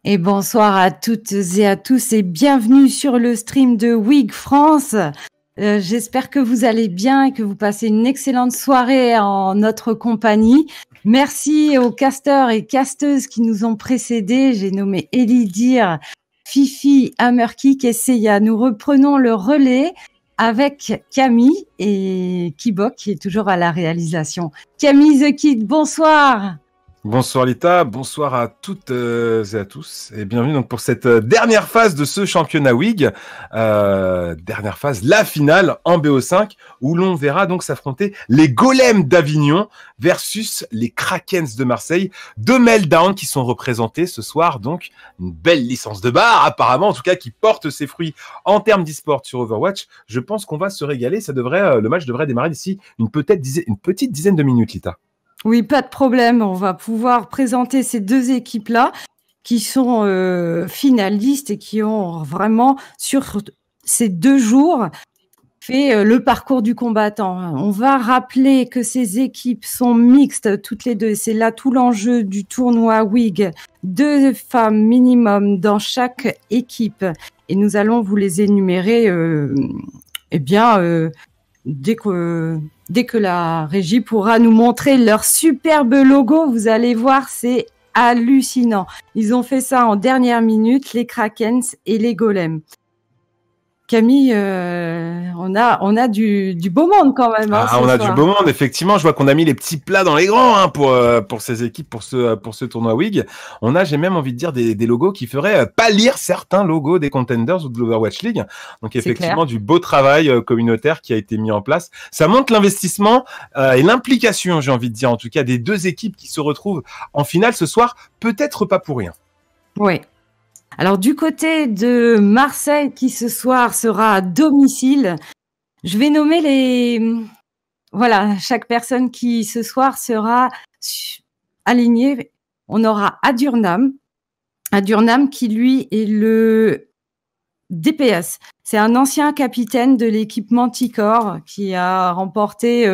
Et bonsoir à toutes et à tous et bienvenue sur le stream de WIG France. J'espère que vous allez bien et que vous passez une excellente soirée en notre compagnie. Merci aux casteurs et casteuses qui nous ont précédés. J'ai nommé Elidir, Fifi, Hammerkick et Seiya. Nous reprenons le relais avec Camille et Kibok qui est toujours à la réalisation. Camille The Kid, bonsoir. Bonsoir Lita, bonsoir à toutes et à tous et bienvenue donc pour cette dernière phase de ce championnat WIG, dernière phase, la finale en BO5 où l'on verra donc s'affronter les Golems d'Avignon versus les Krakens de Marseille, deux Meltdown qui sont représentés ce soir, donc une belle licence de bar apparemment en tout cas qui porte ses fruits en termes d'e-sport sur Overwatch. Je pense qu'on va se régaler, le match devrait démarrer d'ici une petite dizaine de minutes Lita. Oui, pas de problème. On va pouvoir présenter ces deux équipes-là qui sont finalistes et qui ont vraiment, sur ces 2 jours, fait le parcours du combattant. On va rappeler que ces équipes sont mixtes, toutes les deux. C'est là tout l'enjeu du tournoi WIG. 2 femmes minimum dans chaque équipe. Et nous allons vous les énumérer, dès que la régie pourra nous montrer leur superbe logo, vous allez voir, c'est hallucinant. Ils ont fait ça en dernière minute, les Krakens et les Golems. Camille, on a du beau monde quand même. Hein, on a du beau monde, effectivement. Je vois qu'on a mis les petits plats dans les grands pour ces équipes, pour ce tournoi WIG. J'ai même envie de dire des logos qui feraient pâlir certains logos des Contenders ou de l'Overwatch League. Donc effectivement, du beau travail communautaire qui a été mis en place. Ça montre l'investissement et l'implication, j'ai envie de dire, en tout cas, des deux équipes qui se retrouvent en finale ce soir. Peut-être pas pour rien. Oui. Alors, du côté de Marseille, qui ce soir sera à domicile, je vais nommer chaque personne qui ce soir sera alignée. On aura Adurnam qui lui est le DPS. C'est un ancien capitaine de l'équipe Manticore qui a remporté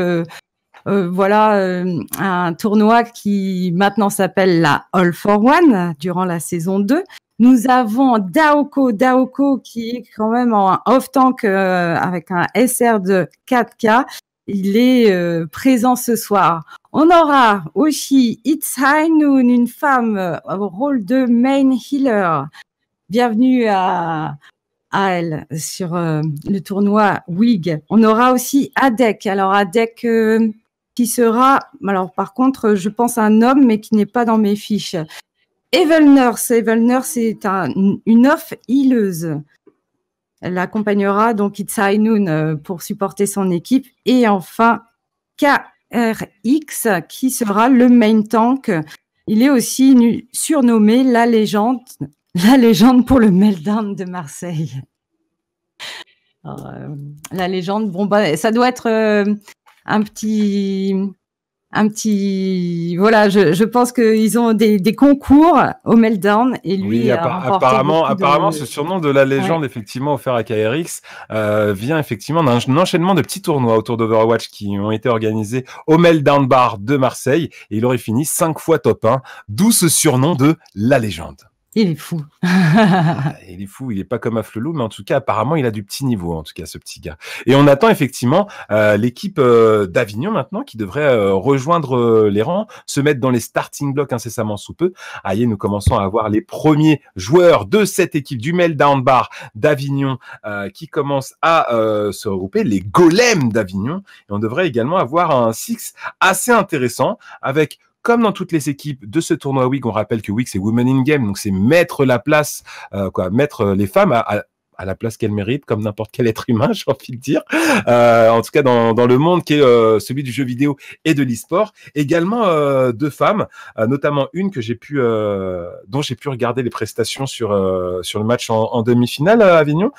un tournoi qui maintenant s'appelle la All for One durant la saison 2. Nous avons Daoko qui est quand même en off-tank avec un SR de 4K. Il est présent ce soir. On aura aussi Itzainoon, une femme au rôle de main healer. Bienvenue à elle sur le tournoi WIG. On aura aussi Adek. Alors Adek qui sera, alors par contre, je pense un homme, mais qui n'est pas dans mes fiches. Evil Nurse est une off healeuse. Elle accompagnera donc Itzainoon pour supporter son équipe. Et enfin, KRX qui sera le main tank. Il est aussi surnommé la légende pour le Meltdown de Marseille. Alors, la légende, ça doit être je pense qu'ils ont des concours au Meltdown et lui oui, apparemment ce surnom de la légende effectivement offert à KRX vient effectivement d'un enchaînement de petits tournois autour d'Overwatch qui ont été organisés au Meltdown Bar de Marseille et il aurait fini 5 fois top 1, d'où ce surnom de la légende. Il est fou. Il est fou, il est pas comme Afflelou, mais en tout cas, apparemment, il a du petit niveau, en tout cas, ce petit gars. Et on attend effectivement l'équipe d'Avignon maintenant, qui devrait rejoindre les rangs, se mettre dans les starting blocks incessamment sous peu. Nous commençons à avoir les premiers joueurs de cette équipe du Meltdown Bar d'Avignon qui commencent à se regrouper, les Golems d'Avignon. Et on devrait également avoir un six assez intéressant avec... Comme dans toutes les équipes de ce tournoi WIG, on rappelle que WIG c'est Women in Game, donc c'est mettre la place, mettre les femmes à la place qu'elles méritent, comme n'importe quel être humain, j'ai envie de dire. En tout cas, dans le monde qui est celui du jeu vidéo et de l'e-sport. Également 2 femmes, notamment une que dont j'ai pu regarder les prestations sur le match en demi-finale à Avignon,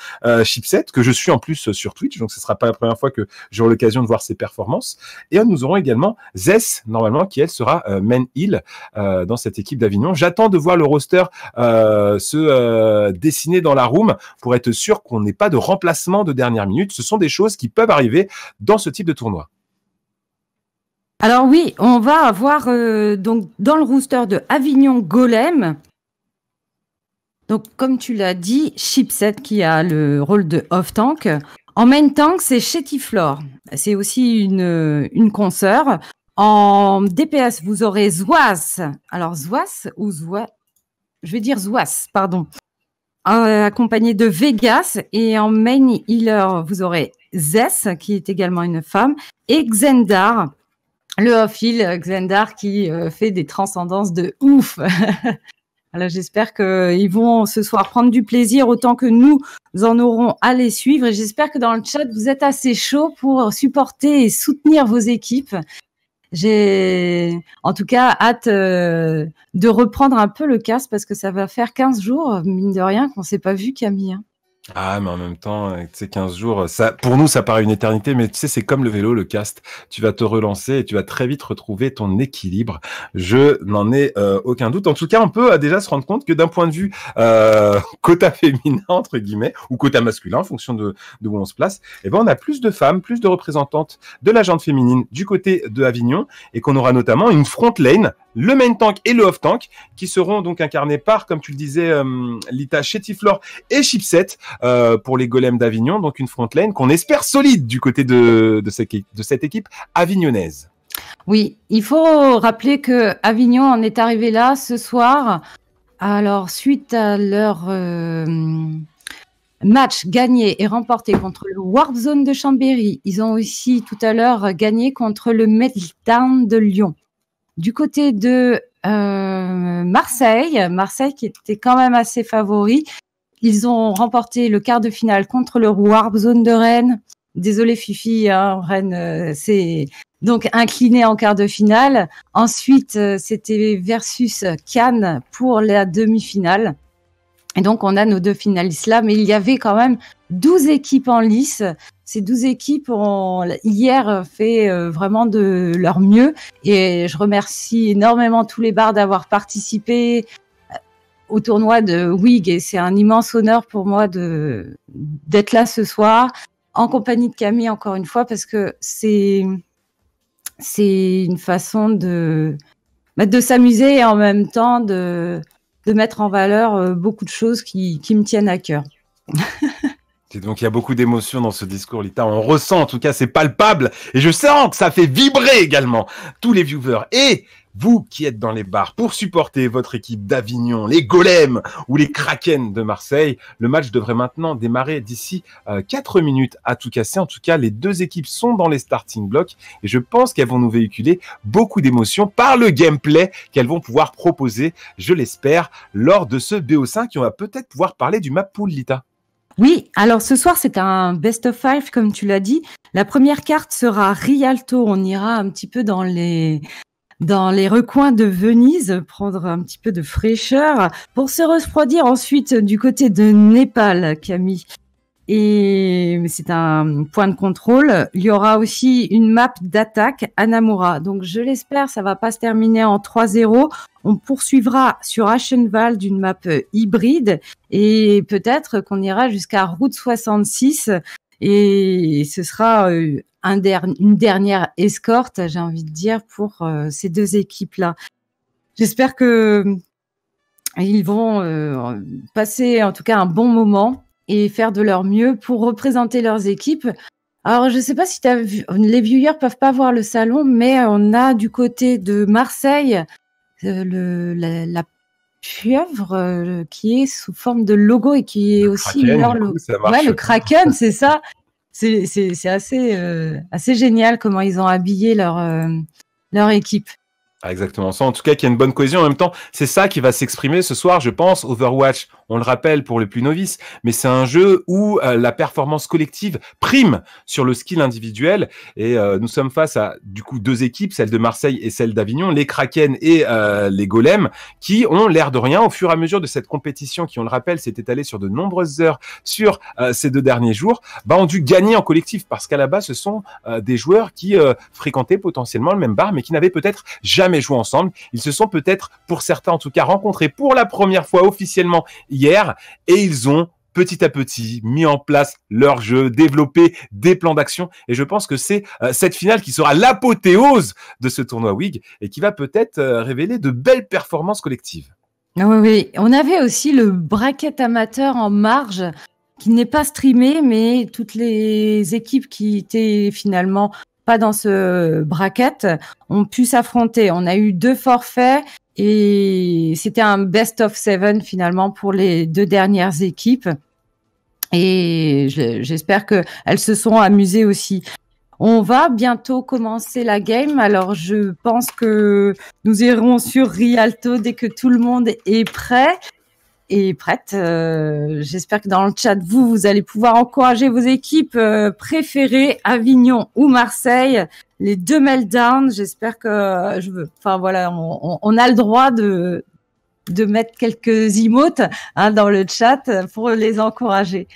Chipset, que je suis en plus sur Twitch, donc ce sera pas la première fois que j'aurai l'occasion de voir ses performances. Et nous aurons également Zess, normalement, qui elle sera main heal dans cette équipe d'Avignon. J'attends de voir le roster se dessiner dans la room pour être sûr qu'on n'ait pas de remplacement de dernière minute. Ce sont des choses qui peuvent arriver dans ce type de tournoi. Alors oui, on va avoir donc dans le roster de Avignon Golem Donc, comme tu l'as dit, Chipset qui a le rôle de off-tank. En main tank, c'est Chetiflor. C'est aussi une consoeur. En DPS, vous aurez Zwas. Alors, Zwas ou Zwa... Je vais dire Zwas, pardon. Accompagné de Vegas. Et en main healer, vous aurez Zess, qui est également une femme. Et Xendar, le off-heal Xendar qui fait des transcendances de ouf. Alors, j'espère qu'ils vont ce soir prendre du plaisir autant que nous en aurons à les suivre. Et j'espère que dans le chat, vous êtes assez chaud pour supporter et soutenir vos équipes. J'ai en tout cas hâte de reprendre un peu le casque parce que ça va faire 15 jours, mine de rien, qu'on ne s'est pas vu, Camille. Ah, mais en même temps, avec ces 15 jours, ça, pour nous, ça paraît une éternité, mais tu sais, c'est comme le vélo, le cast. Tu vas te relancer et tu vas très vite retrouver ton équilibre. Je n'en ai aucun doute. En tout cas, on peut déjà se rendre compte que d'un point de vue quota féminin, entre guillemets, ou quota masculin, en fonction de où on se place, eh ben, on a plus de femmes, plus de représentantes de la gente féminine du côté de Avignon, et qu'on aura notamment une front lane, le main tank et le off tank, qui seront donc incarnés par, comme tu le disais, Lita, Chetiflor et Chipset, pour les golems d'Avignon, donc une front lane qu'on espère solide du côté de cette équipe avignonnaise. Oui, il faut rappeler que Avignon en est arrivé là ce soir. Alors, suite à leur match gagné et remporté contre le Warp Zone de Chambéry, ils ont aussi tout à l'heure gagné contre le Meltdown de Lyon. Du côté de Marseille qui était quand même assez favori, ils ont remporté le quart de finale contre le Warp Zone de Rennes. Désolée Fifi, hein, Rennes c'est donc incliné en quart de finale. Ensuite, c'était versus Cannes pour la demi-finale. Et donc, on a nos deux finalistes là, mais il y avait quand même 12 équipes en lice. Ces 12 équipes ont hier fait vraiment de leur mieux. Et je remercie énormément tous les bars d'avoir participé au tournoi de WIG. Et c'est un immense honneur pour moi d'être là ce soir, en compagnie de Camille, encore une fois, parce que c'est une façon de s'amuser et en même temps de mettre en valeur beaucoup de choses qui me tiennent à cœur. Et donc il y a beaucoup d'émotions dans ce discours, Lita. On ressent, en tout cas, c'est palpable. Et je sens que ça fait vibrer également tous les viewers. Et vous qui êtes dans les bars pour supporter votre équipe d'Avignon, les Golems ou les Kraken de Marseille, le match devrait maintenant démarrer d'ici 4 minutes à tout casser. En tout cas, les deux équipes sont dans les starting blocks et je pense qu'elles vont nous véhiculer beaucoup d'émotions par le gameplay qu'elles vont pouvoir proposer, je l'espère, lors de ce BO5 et on va peut-être pouvoir parler du map pool, Lita. Oui, alors ce soir, c'est un best of 5, comme tu l'as dit. La première carte sera Rialto. On ira un petit peu dans les recoins de Venise, prendre un petit peu de fraîcheur pour se refroidir ensuite du côté de Népal, Camille. Et c'est un point de contrôle. Il y aura aussi une map d'attaque à Namura. Donc, je l'espère, ça va pas se terminer en 3-0. On poursuivra sur Ashenvald d'une map hybride et peut-être qu'on ira jusqu'à Route 66 et ce sera une dernière escorte, j'ai envie de dire, pour ces deux équipes-là. J'espère que ils vont passer en tout cas un bon moment et faire de leur mieux pour représenter leurs équipes. Alors, je ne sais pas si t'as vu, les viewers peuvent pas voir le salon, mais on a du côté de Marseille la pieuvre qui est sous forme de logo et qui est le aussi Kraken, leur du logo. coup, ça marche. Ouais, le Kraken, c'est ça. C'est assez génial comment ils ont habillé leur équipe. Ah, exactement ça. En tout cas, qu'il y a une bonne cohésion. En même temps, c'est ça qui va s'exprimer ce soir, je pense. Overwatch, on le rappelle pour les plus novices, mais c'est un jeu où la performance collective prime sur le skill individuel. Et nous sommes face à, du coup, deux équipes, celle de Marseille et celle d'Avignon, les Kraken et les Golems, qui ont l'air de rien au fur et à mesure de cette compétition, qui, on le rappelle, s'est étalée sur de nombreuses heures sur ces 2 derniers jours, ont dû gagner en collectif parce qu'à la base, ce sont des joueurs qui fréquentaient potentiellement le même bar, mais qui n'avaient peut-être jamais joué ensemble. Ils se sont peut-être, pour certains en tout cas, rencontrés pour la première fois officiellement hier et ils ont petit à petit mis en place leur jeu, développé des plans d'action et je pense que c'est cette finale qui sera l'apothéose de ce tournoi WIG et qui va peut-être révéler de belles performances collectives. Oui, oui. On avait aussi le bracket amateur en marge qui n'est pas streamé, mais toutes les équipes qui étaient finalement pas dans ce bracket ont pu s'affronter. On a eu 2 forfaits et c'était un best of 7 finalement pour les 2 dernières équipes. Et j'espère qu'elles se sont amusées aussi. On va bientôt commencer la game. Alors, je pense que nous irons sur Rialto dès que tout le monde est prêt et prête. J'espère que dans le chat, vous allez pouvoir encourager vos équipes préférées, Avignon ou Marseille, les 2 meltdowns. J'espère que enfin voilà, on a le droit de mettre quelques emotes dans le chat pour les encourager.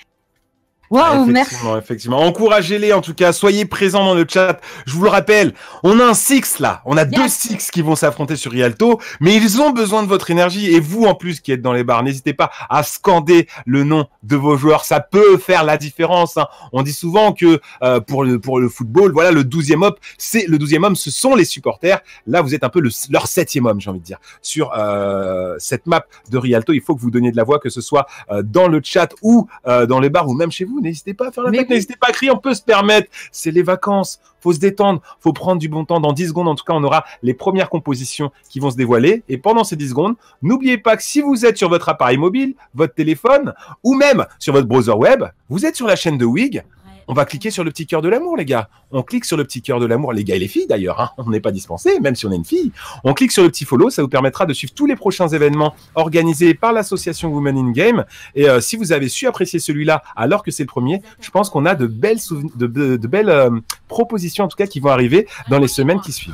Waouh, merci. Effectivement. Encouragez-les en tout cas, soyez présents dans le chat. Je vous le rappelle, on a un Six là, on a 2 Six qui vont s'affronter sur Rialto, mais ils ont besoin de votre énergie et vous en plus qui êtes dans les bars, n'hésitez pas à scander le nom de vos joueurs, ça peut faire la différence. Hein. On dit souvent que pour le football, voilà, le 12e homme, ce sont les supporters. Là, vous êtes un peu leur 7e homme, j'ai envie de dire. Sur cette map de Rialto, il faut que vous donniez de la voix, que ce soit dans le chat ou dans les bars ou même chez vous. N'hésitez pas à faire la fête, n'hésitez pas à crier, on peut se permettre. C'est les vacances, faut se détendre, faut prendre du bon temps. Dans 10 secondes, en tout cas, on aura les premières compositions qui vont se dévoiler. Et pendant ces 10 secondes, n'oubliez pas que si vous êtes sur votre appareil mobile, votre téléphone, ou même sur votre browser web, vous êtes sur la chaîne de WIG. On va cliquer sur le petit cœur de l'amour, les gars. On clique sur le petit cœur de l'amour, les gars et les filles d'ailleurs. Hein. On n'est pas dispensé, même si on est une fille. On clique sur le petit follow, ça vous permettra de suivre tous les prochains événements organisés par l'association Women in Game. Et si vous avez su apprécier celui-là alors que c'est le premier, je pense qu'on a de belles propositions en tout cas qui vont arriver dans les semaines qui suivent.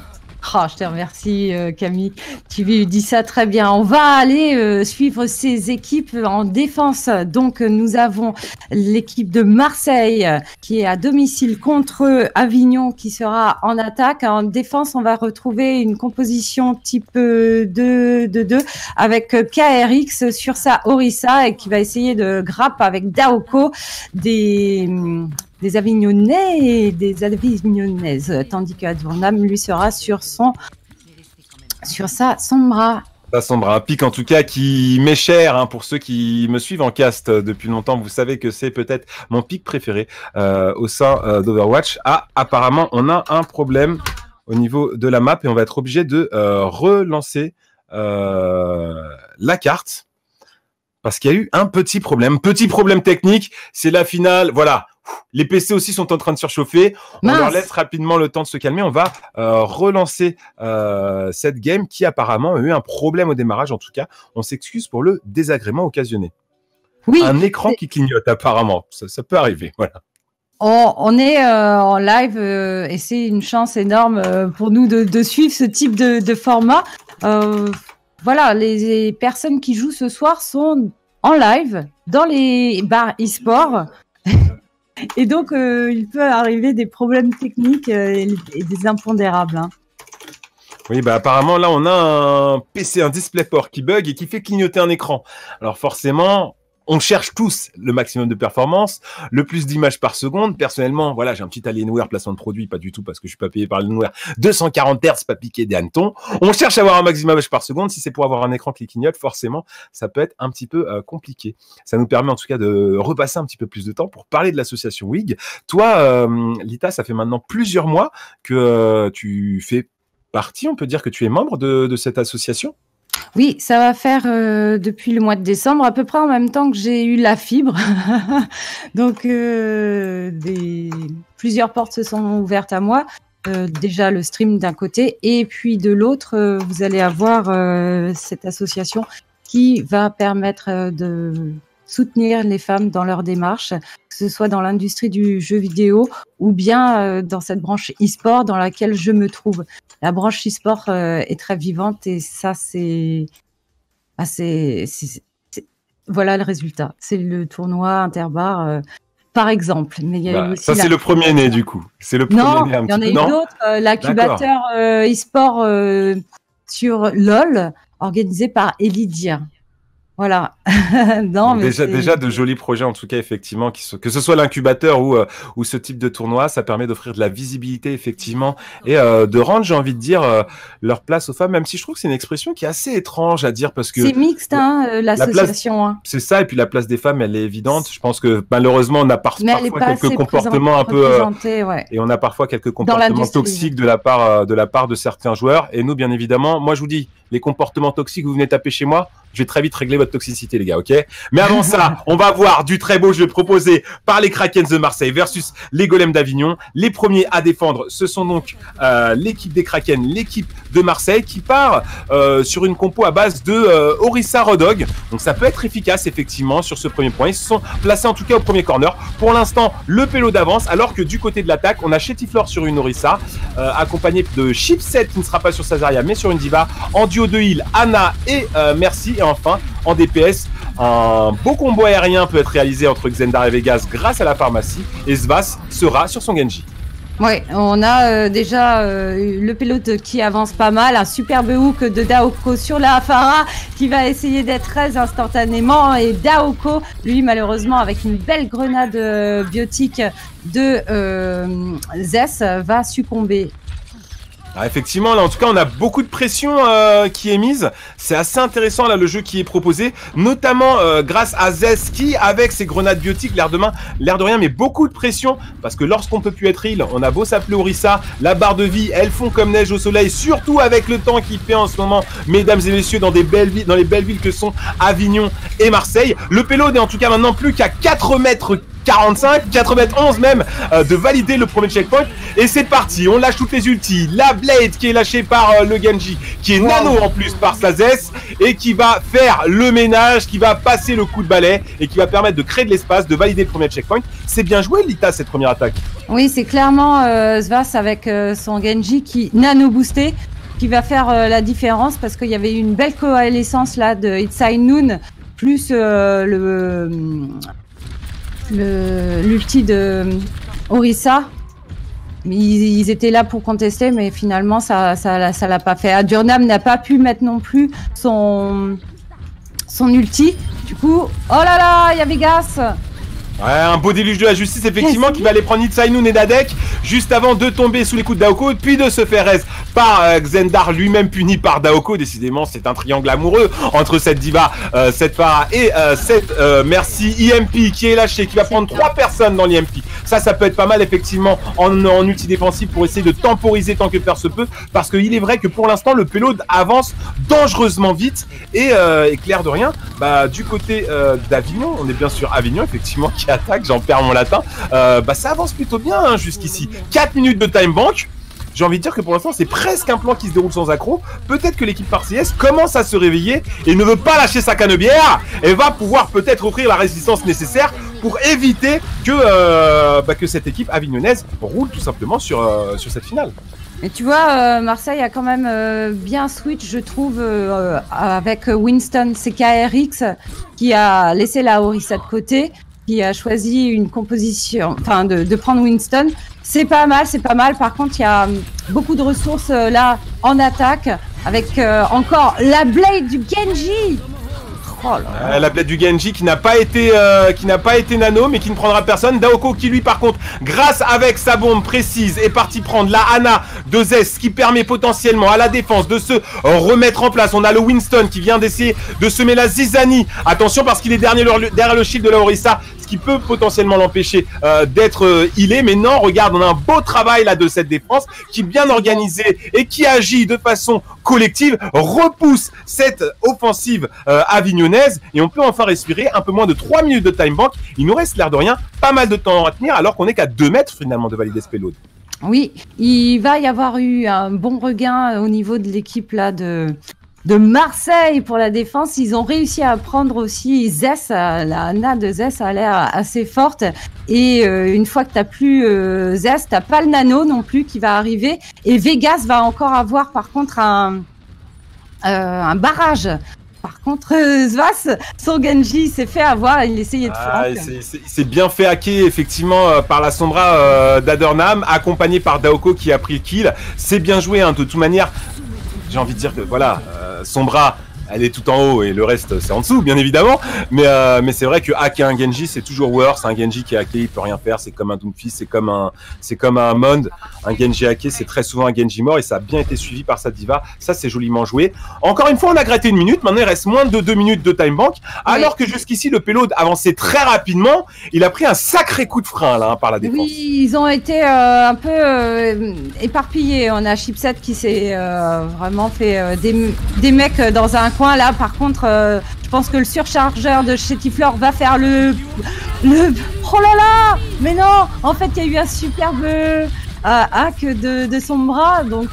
Oh, je te remercie Camille, tu dis ça très bien. On va aller suivre ces équipes en défense. Donc nous avons l'équipe de Marseille qui est à domicile contre Avignon qui sera en attaque. En défense, on va retrouver une composition type 2-2 avec KRX sur sa Orisa et qui va essayer de grappe avec Daoko des Avignonnais et des Avignonnaises, tandis que Advornam, lui, sera sur sa Sombra. Ça Sombra, un pic en tout cas qui m'est cher, hein, pour ceux qui me suivent en cast depuis longtemps, vous savez que c'est peut-être mon pic préféré au sein d'Overwatch. Ah, apparemment, on a un problème au niveau de la map et on va être obligé de relancer la carte parce qu'il y a eu un petit problème technique, c'est la finale, voilà. Les PC aussi sont en train de surchauffer. On leur laisse rapidement le temps de se calmer. On va relancer cette game qui apparemment a eu un problème au démarrage. En tout cas, on s'excuse pour le désagrément occasionné. Oui, un écran qui clignote apparemment. Ça peut arriver. Voilà. On est en live et c'est une chance énorme pour nous de suivre ce type de format. Voilà, les personnes qui jouent ce soir sont en live dans les bars e-sport. Et donc, il peut arriver des problèmes techniques et des impondérables. Hein. Oui, bah apparemment, là, on a un PC, un DisplayPort qui bug et qui fait clignoter un écran. Alors forcément, on cherche tous le maximum de performance, le plus d'images par seconde. Personnellement, voilà, j'ai un petit Alienware placement de produit, pas du tout parce que je suis pas payé par Alienware. 240 Hz, pas piqué des hannetons. On cherche à avoir un maximum d'image par seconde. Si c'est pour avoir un écran qui clignote, forcément, ça peut être un petit peu compliqué. Ça nous permet en tout cas de repasser un petit peu plus de temps pour parler de l'association WIG. Toi, Lita, ça fait maintenant plusieurs mois que tu fais partie, on peut dire que tu es membre de cette association? Oui, ça va faire depuis le mois de décembre, à peu près en même temps que j'ai eu la fibre. Donc, plusieurs portes se sont ouvertes à moi. Déjà le stream d'un côté et puis de l'autre, vous allez avoir cette association qui va permettre de soutenir les femmes dans leur démarche, que ce soit dans l'industrie du jeu vidéo ou bien dans cette branche e-sport dans laquelle je me trouve. La branche e-sport est très vivante et ça, voilà le résultat. C'est le tournoi Interbar, par exemple. Mais il y a aussi ça, c'est le premier né, du coup. C'est le premier né un petit peu. Non, il y en a eu d'autres. L'incubateur e-sport sur LOL, organisé par Elidia. Voilà. Non, mais déjà de jolis projets en tout cas effectivement que ce soit l'incubateur ou ce type de tournoi, ça permet d'offrir de la visibilité effectivement et de rendre, j'ai envie de dire, leur place aux femmes, même si je trouve que c'est une expression qui est assez étrange à dire parce que c'est mixte, hein, l'association. Hein. C'est ça, et puis la place des femmes, elle est évidente. Je pense que malheureusement on a parfois quelques comportements un peu ouais. et on a parfois quelques comportements toxiques de la part de certains joueurs. Et nous, bien évidemment, moi je vous dis, les comportements toxiques, vous venez taper chez moi, je vais très vite régler votre toxicité, les gars, ok? Mais avant ça, on va voir du très beau jeu proposé par les Krakens de Marseille versus les Golems d'Avignon. Les premiers à défendre, ce sont donc l'équipe des Krakens, l'équipe de Marseille, qui part sur une compo à base de Orisa Rodog. Donc ça peut être efficace, effectivement, sur ce premier point. Ils se sont placés en tout cas au premier corner. Pour l'instant, le pélo d'avance, alors que du côté de l'attaque, on a Chetiflor sur une Orisa, accompagné de Chipset qui ne sera pas sur Sazaria, mais sur une Diva. En duo de heal, Anna et Merci. Et enfin, en DPS, un beau combo aérien peut être réalisé entre Xandar et Vegas grâce à la pharmacie. Et Svas sera sur son Genji. Oui, on a déjà le pilote qui avance pas mal, un superbe hook de Daoko sur la Pharah qui va essayer d'être très instantanément, et Daoko, lui malheureusement avec une belle grenade biotique de Zess, va succomber. Ah, effectivement, là, en tout cas, on a beaucoup de pression qui est mise. C'est assez intéressant, là, le jeu qui est proposé, notamment grâce à Zess qui, avec ses grenades biotiques, l'air de rien, mais beaucoup de pression, parce que lorsqu'on peut plus être heal, on a beau s'appeler Orisa, la barre de vie, elles font comme neige au soleil, surtout avec le temps qu'il fait en ce moment, mesdames et messieurs, dans les belles villes que sont Avignon et Marseille. Le payload est en tout cas maintenant plus qu'à 4 mètres 45, 91 même, de valider le premier checkpoint. Et c'est parti, on lâche toutes les ultis. La Blade qui est lâchée par le Genji, qui est nano en plus par sa Zess, et qui va faire le ménage, qui va passer le coup de balai, et qui va permettre de créer de l'espace, de valider le premier checkpoint. C'est bien joué, Lita, cette première attaque. Oui, c'est clairement Svas avec son Genji qui nano boosté, qui va faire la différence, parce qu'il y avait une belle coalescence là de It's Noon, plus l'ulti de Orisa. Ils étaient là pour contester, mais finalement ça l'a pas fait. Adurnam n'a pas pu mettre non plus son ulti. Du coup, oh là là, il y a Vegas. Ouais, un beau déluge de la justice, effectivement, qui va aller prendre Itzainoun et Dadek juste avant de tomber sous les coups de Daoko, puis de se faire raise par Xandar, lui-même puni par Daoko. Décidément, c'est un triangle amoureux entre cette Diva, cette Pharah et cette Merci. EMP qui est lâché, qui va prendre 3 personnes dans l'EMP. Ça peut être pas mal, effectivement, en ulti défensif pour essayer de temporiser tant que faire se peut, parce qu'il est vrai que pour l'instant, le payload avance dangereusement vite et clair de rien, du côté d'Avignon, on est bien sûr Avignon, effectivement, qui attaque, j'en perds mon latin, ça avance plutôt bien hein, jusqu'ici. 4 minutes de time bank. J'ai envie de dire que pour l'instant c'est presque un plan qui se déroule sans accroc. Peut-être que l'équipe marseillaise commence à se réveiller et ne veut pas lâcher sa canebière et va pouvoir peut-être offrir la résistance nécessaire pour éviter que cette équipe avignonnaise roule tout simplement sur cette finale. Et tu vois, Marseille a quand même bien switch, je trouve, avec Winston CKRX qui a laissé la Orisa de côté, qui a choisi une composition, enfin de prendre Winston. C'est pas mal. Par contre, il y a beaucoup de ressources là en attaque, avec encore la Blade du Genji. Oh là là. La Blade du Genji qui n'a pas été nano, mais qui ne prendra personne. Daoko qui lui par contre, grâce avec sa bombe précise, est parti prendre la Ana de Zess, qui permet potentiellement à la défense de se remettre en place. On a le Winston qui vient d'essayer de semer la zizanie. Attention parce qu'il est derrière le shield de la Orisa, ce qui peut potentiellement l'empêcher d'être healé. Mais non, regarde, on a un beau travail là de cette défense qui est bien organisée et qui agit de façon collective, repousse cette offensive avignonnaise, et on peut enfin respirer. Un peu moins de 3 minutes de time bank. Il nous reste l'air de rien pas mal de temps à tenir, alors qu'on est qu'à 2 mètres finalement de valider ce payload. Oui, il va y avoir eu un bon regain au niveau de l'équipe là de Marseille pour la défense. Ils ont réussi à prendre aussi Zess, la Anna de Zess a l'air assez forte, et une fois que t'as plus Zess, t'as pas le nano non plus qui va arriver, et Vegas va encore avoir par contre un barrage. Par contre, Svas, son Genji s'est fait avoir, il essayait de flank. C'est bien fait hacker, effectivement, par la Sombra d'Adurnam, accompagné par Daoko qui a pris le kill. C'est bien joué, hein, de toute manière. J'ai envie de dire que, voilà, Sombra, elle est tout en haut et le reste c'est en dessous bien évidemment, mais c'est vrai que hacker un Genji c'est toujours worse. Un Genji qui est hacké il peut rien faire, c'est comme un Doomfist, c'est comme un Mond. Un Genji hacké c'est très souvent un Genji mort et ça a bien été suivi par sa diva, ça c'est joliment joué. Encore une fois on a gratté 1 minute, maintenant il reste moins de 2 minutes de time bank, alors que jusqu'ici le payload avançait très rapidement, il a pris un sacré coup de frein là par la défense. Oui, ils ont été un peu éparpillés, on a Chipset qui s'est vraiment fait des mecs dans un coin là, par contre je pense que le surchargeur de chez Tiflor va faire le... Oh là là! Mais non! En fait, il y a eu un superbe hack de son bras, donc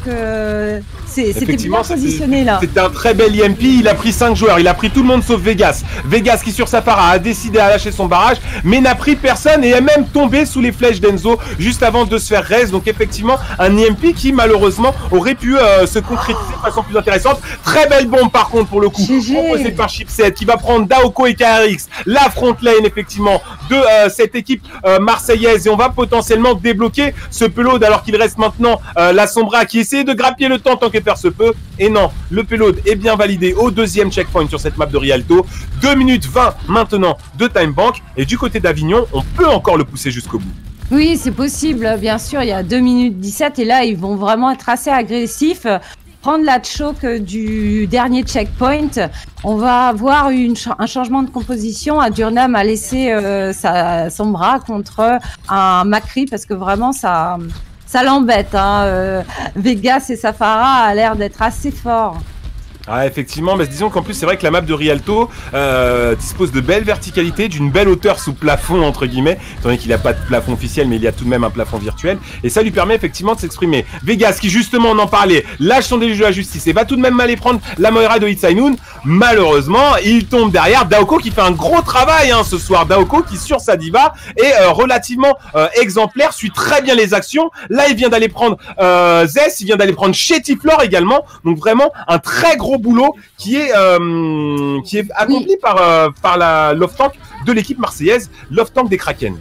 c'était bien positionné là. C'était un très bel EMP, il a pris 5 joueurs, il a pris tout le monde sauf Vegas. Vegas qui sur sa Pharah a décidé à lâcher son barrage, mais n'a pris personne et est même tombé sous les flèches d'Enzo juste avant de se faire raise. Donc effectivement, un EMP qui malheureusement aurait pu se concrétiser de façon plus intéressante. Très belle bombe par contre pour le coup, proposée par Chipset qui va prendre Daoko et KRX, la front lane effectivement de cette équipe marseillaise, et on va potentiellement débloquer ce payload alors qu'il reste maintenant la Sombra qui essaie de grappiller le temps tant que faire se peut. Et non, le payload est bien validé au 2e checkpoint sur cette map de Rialto. 2 minutes 20 maintenant de time bank, et du côté d'Avignon on peut encore le pousser jusqu'au bout. Oui, c'est possible, bien sûr, il y a 2 minutes 17 et là ils vont vraiment être assez agressifs, prendre la choke du dernier checkpoint. On va avoir un changement de composition. Adurnam a laissé son bras contre un Macri parce que vraiment ça l'embête. Vegas et Safara a l'air d'être assez forts. Ah, effectivement, mais disons qu'en plus c'est vrai que la map de Rialto dispose de belles verticalités, d'une belle hauteur sous plafond entre guillemets, étant donné qu'il n'a pas de plafond officiel mais il y a tout de même un plafond virtuel, et ça lui permet effectivement de s'exprimer. Vegas qui justement on en parlait, lâche son déluge de la justice et va tout de même aller prendre la Moira de Hitsainoun. Malheureusement il tombe derrière Daoko qui fait un gros travail ce soir. Daoko qui sur sa diva est relativement exemplaire, suit très bien les actions. Là il vient d'aller prendre Zess, il vient d'aller prendre Chetiflor également, donc vraiment un très gros boulot qui est accompli par la Love Tank de l'équipe marseillaise, Love Tank des Kraken.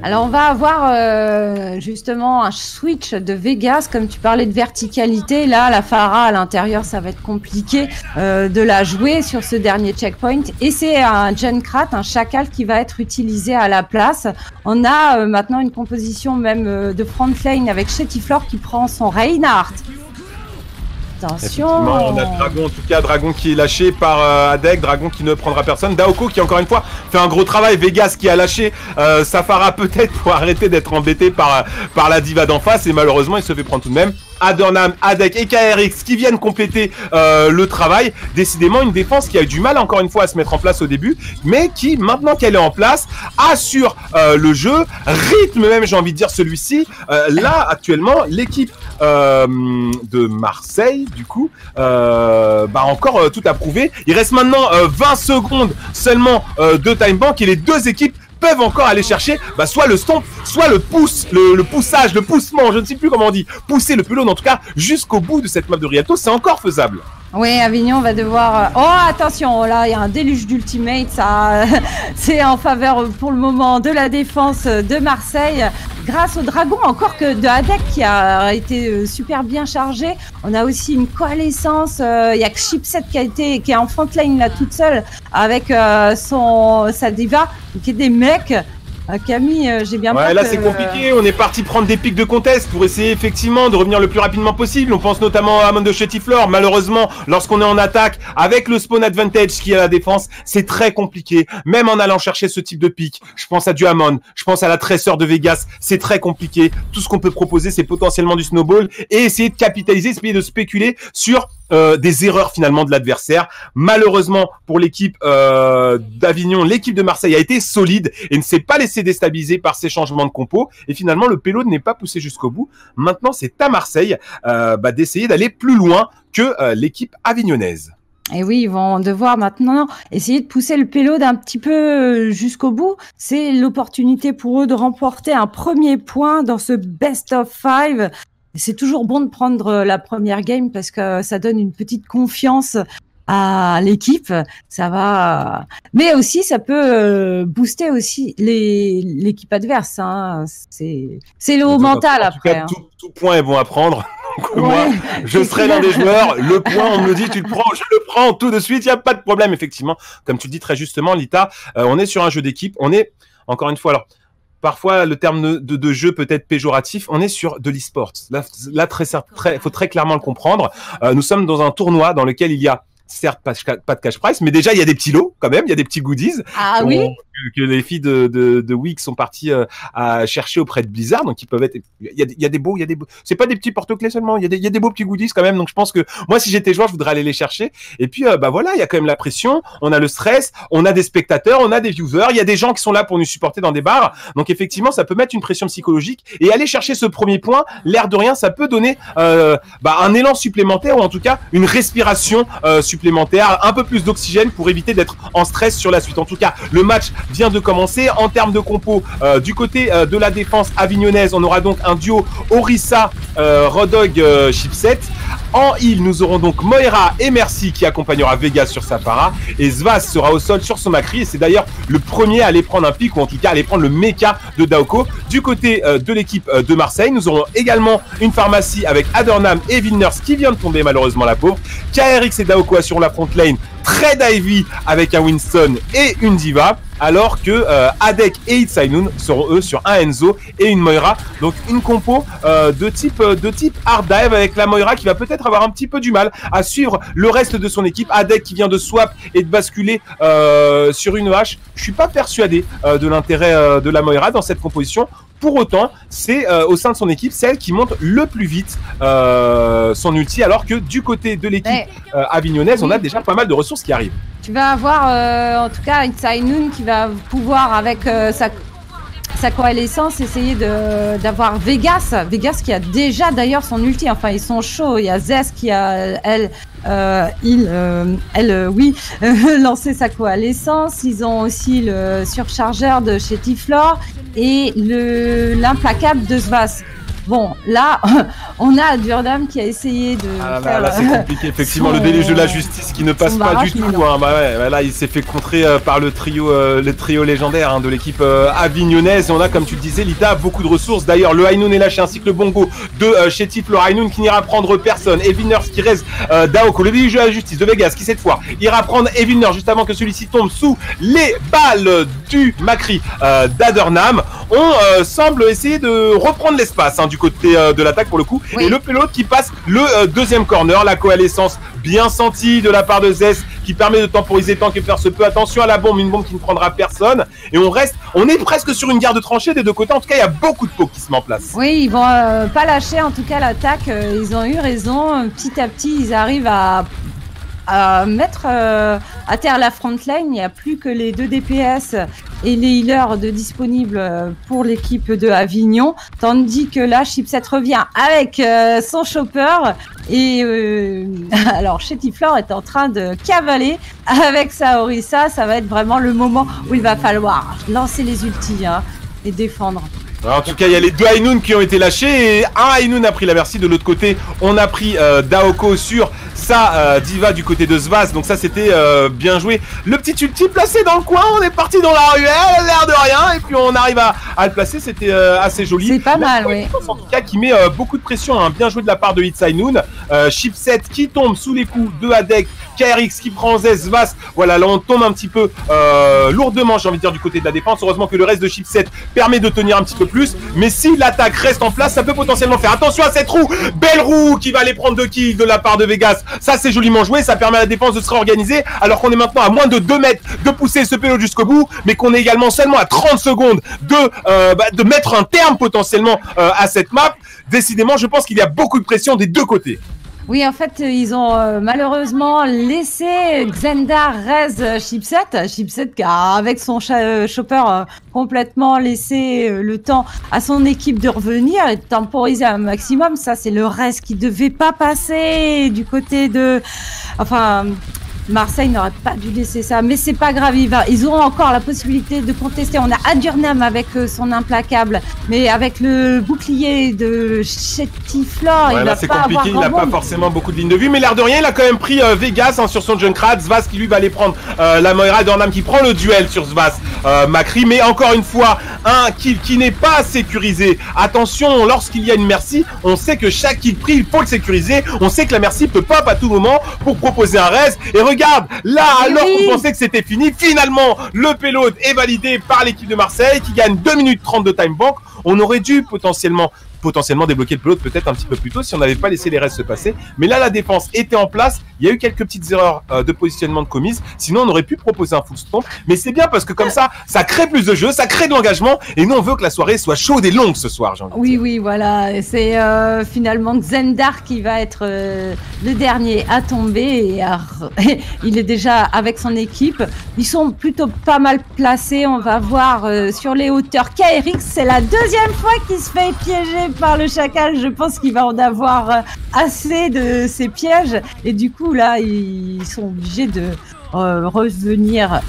Alors on va avoir justement un switch de Vegas, comme tu parlais de verticalité. Là, la Pharah à l'intérieur, ça va être compliqué de la jouer sur ce dernier checkpoint. Et c'est un Junkrat, un chacal qui va être utilisé à la place. On a maintenant une composition même de front lane avec Chetiflor qui prend son Reinhardt. Attention. On a Dragon, en tout cas Dragon qui est lâché par Adek, Dragon qui ne prendra personne, Daoko qui encore une fois fait un gros travail, Vegas qui a lâché Safara peut-être pour arrêter d'être embêté par la diva d'en face, et malheureusement il se fait prendre tout de même. Adurnam, Adek et KRX qui viennent compléter le travail. Décidément une défense qui a eu du mal encore une fois à se mettre en place au début, mais qui maintenant qu'elle est en place assure le jeu, rythme même j'ai envie de dire celui-ci. Là actuellement l'équipe de Marseille du coup encore tout à prouver. Il reste maintenant 20 secondes seulement de time bank et les deux équipes peuvent encore aller chercher soit le stomp, soit le pouce, le poussage, le poussement, je ne sais plus comment on dit, pousser le payload en tout cas jusqu'au bout de cette map de Rialto, c'est encore faisable. Oui, Avignon va devoir... Oh, attention, là, il y a un déluge d'ultimate, ça, c'est en faveur pour le moment de la défense de Marseille. Grâce au dragon, encore que de Adek qui a été super bien chargé. On a aussi une coalescence, il y a que Chipset qui est en front lane là toute seule avec sa diva, qui est des mecs. Camille, j'ai bien peur. Ouais, là c'est compliqué, on est parti prendre des pics de contest pour essayer effectivement de revenir le plus rapidement possible. On pense notamment à Mondo Chetiflor. Malheureusement, lorsqu'on est en attaque, avec le spawn advantage qui est à la défense, c'est très compliqué. Même en allant chercher ce type de pic, je pense à du Amon, je pense à la tresseur de Vegas, c'est très compliqué. Tout ce qu'on peut proposer, c'est potentiellement du snowball et essayer de capitaliser, essayer de spéculer sur des erreurs finalement de l'adversaire. Malheureusement pour l'équipe d'Avignon, l'équipe de Marseille a été solide et ne s'est pas laissé déstabiliser par ces changements de compo, et finalement le payload n'est pas poussé jusqu'au bout. Maintenant c'est à Marseille d'essayer d'aller plus loin que l'équipe avignonnaise. Et oui, ils vont devoir maintenant essayer de pousser le payload un petit peu jusqu'au bout. C'est l'opportunité pour eux de remporter un premier point dans ce best of 5. C'est toujours bon de prendre la première game parce que ça donne une petite confiance à l'équipe. Ça va, mais aussi ça peut booster aussi l'équipe adverse. C'est le haut mental en après. Tout point est bon à prendre. Donc moi, je serai l'un des joueurs. Le point, on me le dit, tu le prends, je le prends tout de suite. Il y a pas de problème, effectivement. Comme tu le dis très justement, Lita, on est sur un jeu d'équipe. On est encore une fois alors. Parfois, le terme de jeu peut être péjoratif. On est sur de l'e-sport. Là, faut très clairement le comprendre. Nous sommes dans un tournoi dans lequel il y a certes pas de cash prize, mais déjà il y a des petits lots quand même, il y a des petits goodies que les filles de Wix sont parties à chercher auprès de Blizzard, donc ils peuvent être, il y a des beaux, c'est pas des petits porte-clés seulement, il y a des beaux petits goodies quand même, donc je pense que moi si j'étais joueur je voudrais aller les chercher. Et puis voilà, il y a quand même la pression, on a le stress, on a des spectateurs, on a des viewers, il y a des gens qui sont là pour nous supporter dans des bars, donc effectivement ça peut mettre une pression psychologique, et aller chercher ce premier point, l'air de rien, ça peut donner un élan supplémentaire, ou en tout cas une respiration supplémentaire, un peu plus d'oxygène pour éviter d'être en stress sur la suite. En tout cas, le match vient de commencer. En termes de compo, du côté de la défense avignonnaise, on aura donc un duo Orisa Rodog Chipset. En heal, nous aurons donc Moira et Mercy qui accompagnera Vegas sur sa para, et Svaz sera au sol sur son Macri, et c'est d'ailleurs le premier à aller prendre un pic, ou en tout cas à aller prendre le mecha de Daoko. Du côté de l'équipe de Marseille, nous aurons également une pharmacie avec Adornam et Vilners qui vient de tomber malheureusement, la pauvre. KRX et Daoko assurent la front lane, Trade Ivy avec un Winston et une Diva, alors que Adek et Itzainun seront eux sur un Enzo et une Moira. Donc une compo de type hard dive, avec la Moira qui va peut-être avoir un petit peu du mal à suivre le reste de son équipe. Adek qui vient de swap et de basculer sur une hache. Je suis pas persuadé de l'intérêt de la Moira dans cette composition. Pour autant, c'est au sein de son équipe celle qui monte le plus vite son ulti, alors que du côté de l'équipe avignonnaise, on a déjà pas mal de ressources qui arrivent. Tu vas avoir en tout cas Itzainun qui va pouvoir avec sa coalescence essayer d'avoir Vegas qui a déjà d'ailleurs son ulti, enfin ils sont chauds. Il y a Zes qui a lancé sa coalescence. Ils ont aussi le surchargeur de chez Tiflor et l'implacable de Svaz. Bon, là, on a Adornam qui a essayé de faire... Là, c'est compliqué, effectivement, le déluge de la justice qui ne passe pas du tout. Hein. Là, il s'est fait contrer par le trio légendaire de l'équipe avignonnaise. Et on a, comme tu le disais, Lita, beaucoup de ressources. D'ailleurs, le Hainoun est lâché, ainsi que le Bongo de Chétif, le Hainoun qui n'ira prendre personne. Eviners qui reste Daoko, le déluge de la justice de Vegas, qui cette fois ira prendre Eviners juste avant que celui-ci tombe sous les balles du Macri d'Adornam. On semble essayer de reprendre l'espace du côté de l'attaque pour le coup, oui. Et le pilote qui passe le deuxième corner, la coalescence bien sentie de la part de Zes qui permet de temporiser tant que faire se peut. Attention à la bombe, une bombe qui ne prendra personne, et on est presque sur une guerre de tranchées des deux côtés. En tout cas, il y a beaucoup de pots qui se mettent en place. Oui, ils vont pas lâcher en tout cas l'attaque, ils ont eu raison, petit à petit ils arrivent à mettre à terre la front line. Il n'y a plus que les 2 DPS et les healers disponibles pour l'équipe de Avignon, tandis que là Chipset revient avec son chopper et alors Chétiflor est en train de cavaler avec sa Orisa. Ça va être vraiment le moment où il va falloir lancer les ultis et défendre. Alors, en tout cas, il y a les 2 Hainoun qui ont été lâchés, et un Hainoun a pris la Mercy. De l'autre côté, on a pris Daoko sur sa Diva du côté de Svaz. Donc ça, c'était bien joué. Le petit ulti placé dans le coin, on est parti dans la ruelle, l'air de rien, et puis on arrive à le placer. C'était assez joli. C'est pas mal, oui. En tout cas, qui met beaucoup de pression. Bien joué de la part de Itzainun. Chipset qui tombe sous les coups de Adek. KRX qui prend Svaz. Voilà, là on tombe un petit peu lourdement, j'ai envie de dire, du côté de la défense. Heureusement que le reste de Chipset permet de tenir un petit peu plus, mais si l'attaque reste en place, ça peut potentiellement faire attention à cette roue. Belle roue qui va aller prendre 2 kills de la part de Vegas. Ça, c'est joliment joué, ça permet à la défense de se réorganiser, alors qu'on est maintenant à moins de 2 mètres de pousser ce payload jusqu'au bout, mais qu'on est également seulement à 30 secondes de mettre un terme potentiellement à cette map. Décidément, je pense qu'il y a beaucoup de pression des deux côtés. Oui, en fait, ils ont malheureusement laissé Xandar Rez Chipset qui a, avec son chopper, complètement laissé le temps à son équipe de revenir et de temporiser un maximum. Ça, c'est le reste qui devait pas passer du côté de... Enfin... Marseille n'aurait pas dû laisser ça, mais c'est pas grave, ils auront encore la possibilité de contester. On a Adurnam avec son implacable, mais avec le bouclier de Chetiflor, ouais, il là va c'est pas compliqué, il avoir n'a pas forcément beaucoup de lignes de vue, mais l'air de rien, il a quand même pris Vegas hein, sur son Junkrat, Svas qui lui va aller prendre la Moira, Adurnam qui prend le duel sur Svas, Macri, mais encore une fois, un kill qui n'est pas sécurisé. Attention, lorsqu'il y a une Mercy, on sait que chaque kill pris, il faut le sécuriser, on sait que la Mercy peut pop à tout moment pour proposer un res, et regarde, là, alors qu'on pensait que c'était fini, finalement, le payload est validé par l'équipe de Marseille qui gagne 2 minutes 30 de time bank. On aurait dû potentiellement débloquer le payload peut-être un petit peu plus tôt si on n'avait pas laissé les restes se passer. Mais là, la défense était en place. Il y a eu quelques petites erreurs de positionnement de commises. Sinon, on aurait pu proposer un full stomp. Mais c'est bien parce que comme ça crée plus de jeu, ça crée de l'engagement. Et nous, on veut que la soirée soit chaude et longue ce soir, j'ai envie de dire. Oui, voilà. Et c'est finalement Xendar qui va être le dernier à tomber. Et il est déjà avec son équipe. Ils sont plutôt pas mal placés. On va voir sur les hauteurs. KRX, c'est la deuxième fois qu'il se fait piéger par le chacal. Je pense qu'il va en avoir assez de ces pièges. Et du coup, là, ils sont obligés de revenir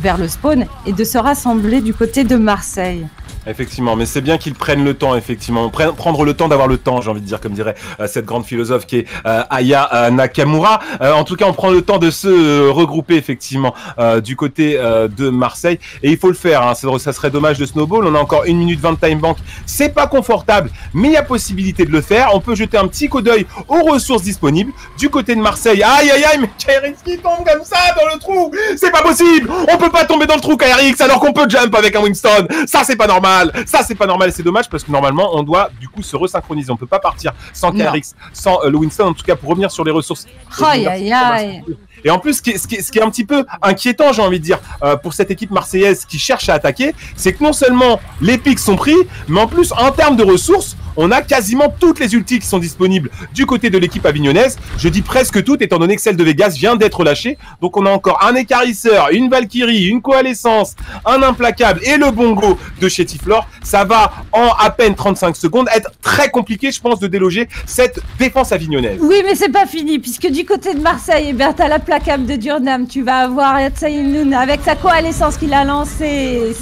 vers le spawn et de se rassembler du côté de Marseille. Effectivement, mais c'est bien qu'ils prennent le temps, effectivement. Prendre le temps d'avoir le temps, j'ai envie de dire, comme dirait cette grande philosophe qui est Aya Nakamura. En tout cas, on prend le temps de se regrouper, effectivement, du côté de Marseille. Et il faut le faire, hein. Ça serait dommage de snowball. On a encore 1 minute 20 de time bank. C'est pas confortable, mais il y a possibilité de le faire. On peut jeter un petit coup d'œil aux ressources disponibles. Du côté de Marseille, aïe, mais KRX qui tombe comme ça dans le trou. C'est pas possible. On peut pas tomber dans le trou, KRX, alors qu'on peut jump avec un Winston. Ça, c'est pas normal. Ça, c'est pas normal et c'est dommage parce que normalement, on doit du coup se resynchroniser. On peut pas partir sans KRX, sans le Winston, en tout cas pour revenir sur les ressources. Aïe. Et en plus, ce qui est un petit peu inquiétant, j'ai envie de dire, pour cette équipe marseillaise qui cherche à attaquer, c'est que non seulement les pics sont pris, mais en plus, en termes de ressources, on a quasiment toutes les ultis qui sont disponibles du côté de l'équipe avignonnaise. Je dis presque toutes, étant donné que celle de Vegas vient d'être lâchée. Donc on a encore un écarisseur, une Valkyrie, une coalescence, un implacable et le bongo de Chetiflor. Ça va, en à peine 35 secondes, être très compliqué, je pense, de déloger cette défense avignonnaise. Oui, mais c'est pas fini, puisque du côté de Marseille, t'as la placable de Durnam. Tu vas avoir Yatsaïnoun avec sa coalescence qu'il a lancée.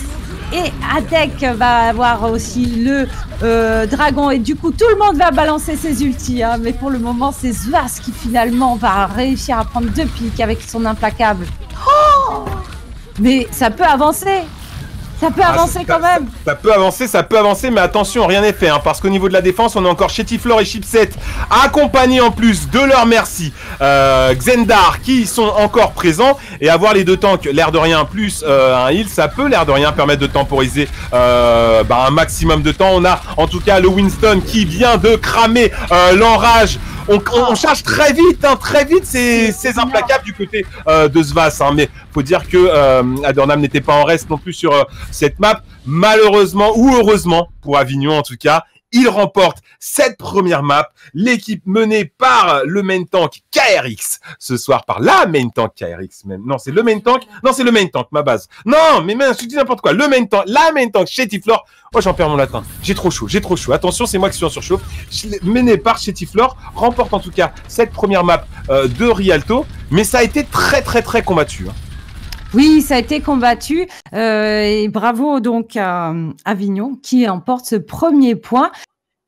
Et Adek va avoir aussi le dragon et du coup tout le monde va balancer ses ultis hein. Mais pour le moment c'est Svas qui finalement va réussir à prendre 2 pics avec son implacable. Mais ça peut avancer. Ça peut avancer quand même. Ça peut avancer, mais attention, rien n'est fait, hein, parce qu'au niveau de la défense, on a encore Chetiflor et Chipset, accompagnés en plus de leur Mercy, Xendar, qui sont encore présents, et avoir les deux tanks, l'air de rien, plus un heal, ça peut, l'air de rien, permettre de temporiser un maximum de temps. On a en tout cas le Winston qui vient de cramer l'enrage. On charge très vite ces implacables du côté de Svas, hein, mais faut dire que Adurnam n'était pas en reste non plus sur cette map. Malheureusement ou heureusement pour Avignon en tout cas, il remporte cette première map. L'équipe menée par le main tank KRX ce soir, par la main tank KRX même. Non, c'est le main tank. Non, c'est le main tank, ma base. Non, mais mince, je dis n'importe quoi. Le main tank, la main tank Chetiflor. Oh, j'en perds mon latin. J'ai trop chaud. Attention, c'est moi qui suis en surchauffe. Mené par Chetiflor, remporte en tout cas cette première map de Rialto. Mais ça a été très combattu. Hein. Oui, ça a été combattu et bravo donc à Avignon qui emporte ce premier point.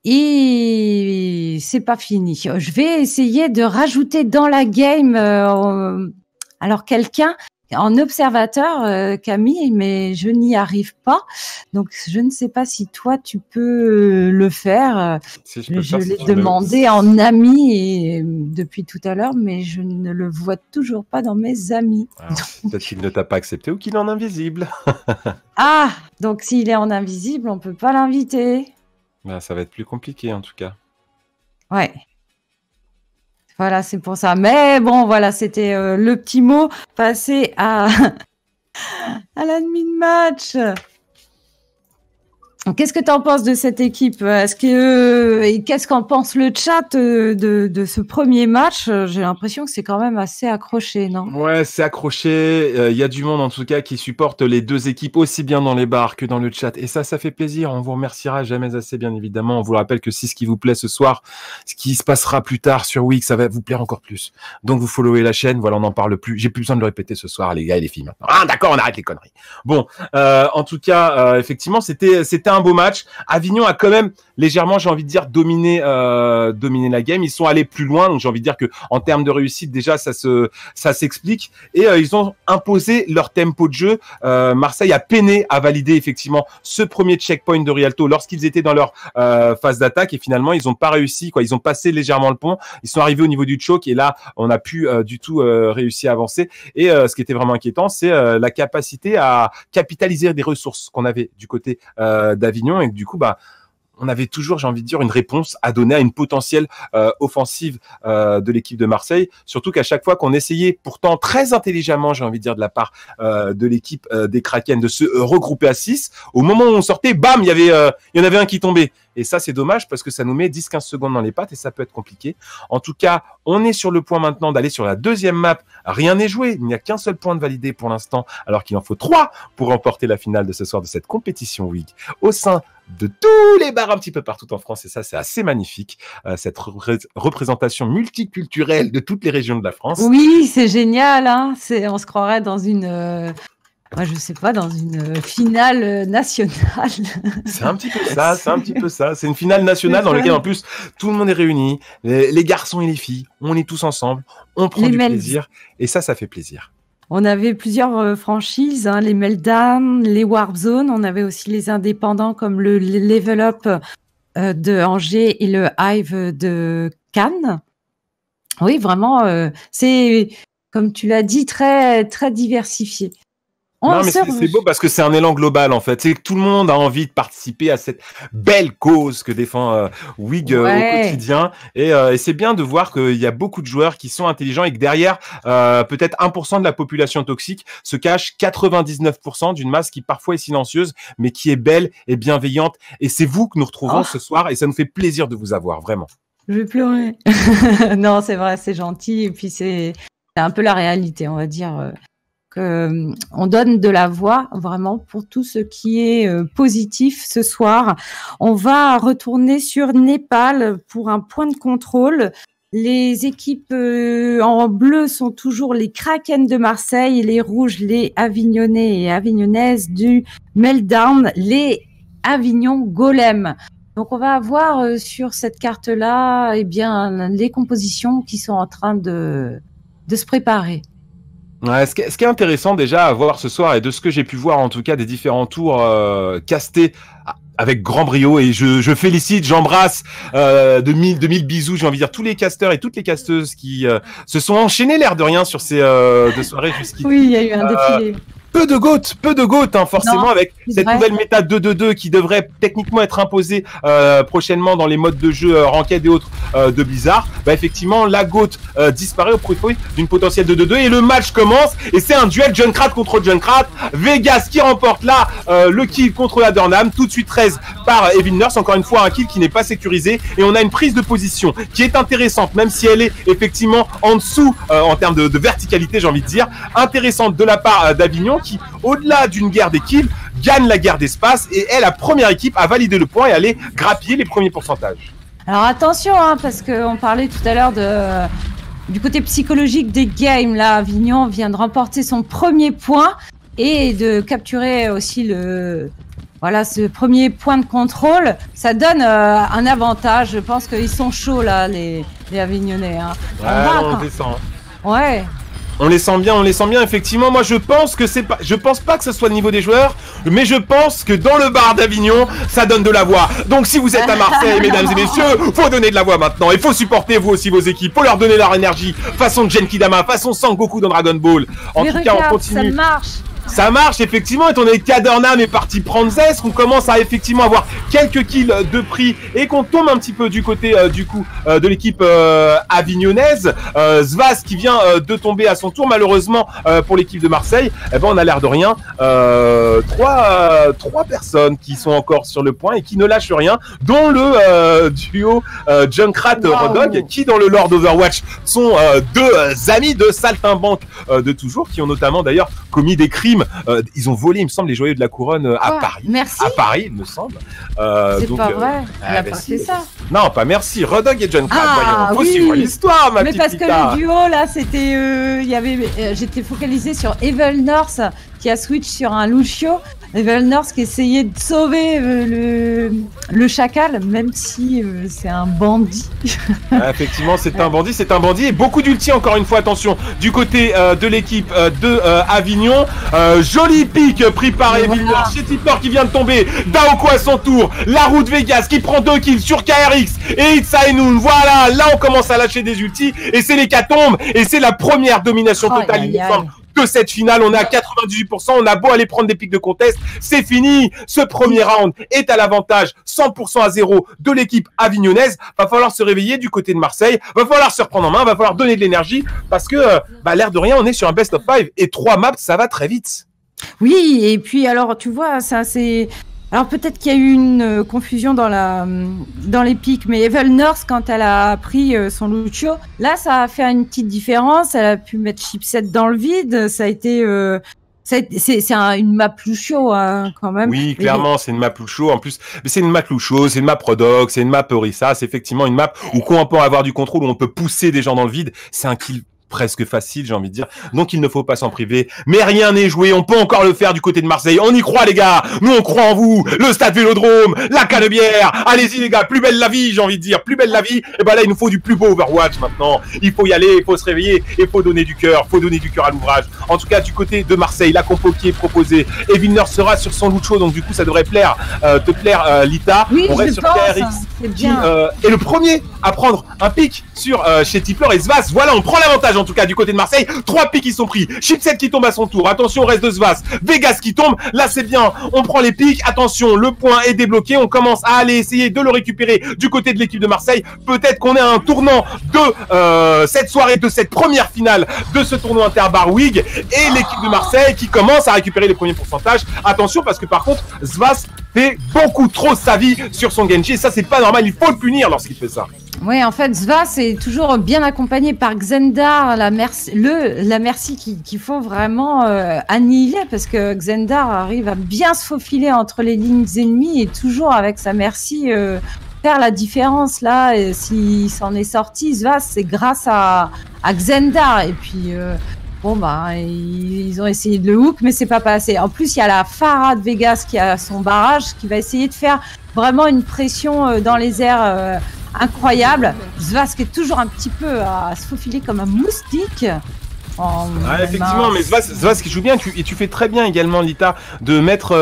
Et c'est pas fini. Je vais essayer de rajouter dans la game alors quelqu'un en observateur, Camille, mais je n'y arrive pas. Donc je ne sais pas si toi tu peux le faire. Si je l'ai demandé en ami et, depuis tout à l'heure, mais je ne le vois toujours pas dans mes amis. Peut-être qu'il ne t'a pas accepté ou qu'il est en invisible. Ah, donc s'il est en invisible, on peut pas l'inviter. Bah, ça va être plus compliqué en tout cas. Ouais. Voilà, c'est pour ça. Mais bon, voilà, c'était le petit mot passé à l'admin match. Qu'est-ce que tu en penses de cette équipe? Et qu'est-ce qu'en pense le chat de ce premier match? J'ai l'impression que c'est quand même assez accroché, non? Ouais, c'est accroché. Il y a du monde en tout cas qui supporte les deux équipes aussi bien dans les bars que dans le chat. Et ça fait plaisir. On vous remerciera jamais assez, bien évidemment. On vous rappelle que si ce qui vous plaît ce soir, ce qui se passera plus tard sur Wix, ça va vous plaire encore plus. Donc vous followez la chaîne. Voilà, on n'en parle plus. J'ai plus besoin de le répéter ce soir, les gars et les filles maintenant. Ah, d'accord, on arrête les conneries. Bon, en tout cas, effectivement, c'était un beau match. Avignon a quand même légèrement, j'ai envie de dire, dominé la game. Ils sont allés plus loin, donc j'ai envie de dire que en termes de réussite, déjà, ça s'explique. Et ils ont imposé leur tempo de jeu. Marseille a peiné à valider effectivement ce premier checkpoint de Rialto lorsqu'ils étaient dans leur phase d'attaque. Et finalement, ils n'ont pas réussi, quoi. Ils ont passé légèrement le pont. Ils sont arrivés au niveau du choke et là, on n'a pu du tout réussir à avancer. Et ce qui était vraiment inquiétant, c'est la capacité à capitaliser des ressources qu'on avait du côté d'Avignon. Et du coup, on avait toujours, j'ai envie de dire, une réponse à donner à une potentielle offensive de l'équipe de Marseille. Surtout qu'à chaque fois qu'on essayait, pourtant très intelligemment, j'ai envie de dire, de la part de l'équipe des Kraken, de se regrouper à 6, au moment où on sortait, bam, il y en avait un qui tombait. Et ça, c'est dommage parce que ça nous met 10-15 secondes dans les pattes et ça peut être compliqué. En tout cas, on est sur le point maintenant d'aller sur la deuxième map. Rien n'est joué. Il n'y a qu'un seul point de validé pour l'instant, alors qu'il en faut 3 pour remporter la finale de ce soir de cette compétition WIG au sein de tous les bars un petit peu partout en France. Et ça, c'est assez magnifique, cette représentation multiculturelle de toutes les régions de la France. Oui, c'est génial. Hein, on se croirait dans une... je sais pas, dans une finale nationale. C'est un petit peu ça, C'est une finale nationale dans laquelle, en plus, tout le monde est réuni. Les garçons et les filles, on est tous ensemble, on prend du plaisir. Et ça fait plaisir. On avait plusieurs franchises, hein, les Meltdown, les Warp Zone. On avait aussi les indépendants comme le Level Up de Angers et le Hive de Cannes. Oui, vraiment, c'est, comme tu l'as dit, très, très diversifié. Non, mais c'est beau parce que c'est un élan global, en fait. C'est que tout le monde a envie de participer à cette belle cause que défend WIG au quotidien. Et c'est bien de voir qu'il y a beaucoup de joueurs qui sont intelligents et que derrière, peut-être 1% de la population toxique se cache 99% d'une masse qui parfois est silencieuse, mais qui est belle et bienveillante. Et c'est vous que nous retrouvons ce soir et ça nous fait plaisir de vous avoir, vraiment. Je vais pleurer. Non, c'est vrai, c'est gentil. Et puis, c'est un peu la réalité, on va dire. On donne de la voix vraiment pour tout ce qui est positif ce soir. On va retourner sur Népal pour un point de contrôle. Les équipes en bleu sont toujours les Kraken de Marseille, les rouges, les Avignonnais et Avignonnaises du Meltdown, les Avignon Golem. Donc on va avoir sur cette carte-là, les compositions qui sont en train de se préparer. Ouais, ce qui est intéressant déjà à voir ce soir et de ce que j'ai pu voir en tout cas des différents tours castés avec grand brio et je félicite, j'embrasse de mille bisous, j'ai envie de dire tous les casteurs et toutes les casteuses qui se sont enchaînés l'air de rien sur ces deux soirées jusqu'ici. Oui, il y a eu un défilé. Peu de GOAT, hein, forcément, non, avec cette nouvelle méta 2-2-2 qui devrait techniquement être imposée prochainement dans les modes de jeu ranked et autres de Blizzard. Effectivement, la GOAT disparaît au profit d'une potentielle 2-2-2 et le match commence et c'est un duel Junkrat contre Junkrat. Vegas qui remporte là le kill contre la Durnham, tout de suite 13 par Evin Nurse, encore une fois un kill qui n'est pas sécurisé et on a une prise de position qui est intéressante, même si elle est effectivement en dessous en termes de verticalité, j'ai envie de dire, intéressante de la part d'Avignon qui, au-delà d'une guerre des kills, gagne la guerre d'espace et est la première équipe à valider le point et aller grappiller les premiers pourcentages. Alors attention, hein, parce qu'on parlait tout à l'heure du côté psychologique des games. Là, Avignon vient de remporter son premier point et de capturer aussi ce premier point de contrôle. Ça donne un avantage. Je pense qu'ils sont chauds là, les Avignonnais. Hein. On descend. Ouais. On les sent bien, effectivement. Moi, je pense pas que ce soit le niveau des joueurs, mais je pense que dans le bar d'Avignon, ça donne de la voix. Donc, si vous êtes à Marseille, mesdames et messieurs, faut donner de la voix maintenant. Il faut supporter vous aussi vos équipes, faut leur donner leur énergie. Façon Genkidama, façon Sangoku dans Dragon Ball. En tout cas, on continue. Ça marche. Ça marche effectivement, étant donné que Cadernam est parti prendre Zest, qu'on commence à effectivement avoir quelques kills de prix et qu'on tombe un petit peu du côté de l'équipe avignonnaise. Svaz qui vient de tomber à son tour, malheureusement pour l'équipe de Marseille. Eh ben on a l'air de rien. Trois personnes qui sont encore sur le point et qui ne lâchent rien, dont le duo Junkrat Rodog, qui dans le lore d'Overwatch sont deux amis de saltimbanque de toujours, qui ont notamment d'ailleurs commis des crimes. Ils ont volé, il me semble, les joyaux de la couronne à Paris. Merci. À Paris, il me semble. C'est pas vrai. Il a pas fait ça. Non, pas merci. Rodog et Junkrat. Faut suivre l'histoire, ma petite. Mais parce que le duo là, c'était, j'étais focalisée sur Evil North qui a switch sur un Lucio. Evil North qui essayait de sauver le chacal, même si c'est un bandit. Effectivement, c'est un bandit, et beaucoup d'ulti, encore une fois, attention, du côté de l'équipe de Avignon. Joli pic pris par Evil North, chez Tipor qui vient de tomber, Daoko à son tour, la route Vegas qui prend 2 kills sur KRX, et Itza Enoun, voilà, là on commence à lâcher des ultis, et c'est l'hécatombe, et c'est la première domination totale, il me semble, de cette finale. On est à 98%, on a beau aller prendre des pics de contest, c'est fini. Ce premier round est à l'avantage 100% à 0 de l'équipe avignonnaise. Va falloir se réveiller du côté de Marseille, va falloir se reprendre en main, va falloir donner de l'énergie, parce que l'air de rien, on est sur un best of 5 et 3 maps, ça va très vite. Oui, et puis alors tu vois, ça c'est... Alors peut-être qu'il y a eu une confusion dans les pics, mais Evil North, quand elle a pris son Lucio, là ça a fait une petite différence. Elle a pu mettre Chipset dans le vide. Ça a été, c'est une map Lucio hein, quand même. Oui, clairement, c'est une map Lucio. En plus, c'est une map Lucio, c'est une map Rodog, c'est une map Orisa. C'est effectivement une map où on peut avoir du contrôle, où on peut pousser des gens dans le vide. C'est un kill presque facile, j'ai envie de dire. Donc il ne faut pas s'en priver. Mais rien n'est joué. On peut encore le faire du côté de Marseille. On y croit, les gars. Nous, on croit en vous. Le stade Vélodrome, la Canebière. Allez-y, les gars. Plus belle la vie, j'ai envie de dire. Plus belle la vie. Et ben là, il nous faut du plus beau Overwatch maintenant. Il faut y aller. Il faut se réveiller. Il faut donner du cœur. Faut donner du cœur à l'ouvrage. En tout cas, du côté de Marseille, la compo qui est proposée. Evil North sera sur son Lucio. Donc du coup, ça devrait te plaire, Lita. Oui, on reste sur KRX. Qui est le premier à prendre un pic sur chez Tipler et Svaz. Voilà, on prend l'avantage en tout cas du côté de Marseille. 3 pics qui sont pris. Chipset qui tombe à son tour. Attention au reste de Svaz. Vegas qui tombe. Là, c'est bien. On prend les pics. Attention, le point est débloqué. On commence à aller essayer de le récupérer du côté de l'équipe de Marseille. Peut-être qu'on est à un tournant de cette soirée, de cette première finale de ce tournoi Interbarwig. Et l'équipe de Marseille qui commence à récupérer les premiers pourcentages. Attention parce que par contre, Svaz fait beaucoup trop sa vie sur son Genji. Et ça, c'est pas normal. Il faut le punir lorsqu'il fait ça. Oui, en fait, Svaz est toujours bien accompagné par Xendar, la merci qu'il faut vraiment annihiler, parce que Xendar arrive à bien se faufiler entre les lignes ennemies et toujours avec sa merci faire la différence là. Et s'il s'en est sorti, Svaz, c'est grâce à Xendar. Et puis bon bah ils ont essayé de le hook, mais c'est pas passé. En plus, il y a la Pharah de Vegas qui a son barrage, qui va essayer de faire vraiment une pression dans les airs. Incroyable. Svaz qui est toujours un petit peu à se faufiler comme un moustique. Effectivement, mais Svaz qui joue bien, et tu fais très bien également, Lita, de mettre,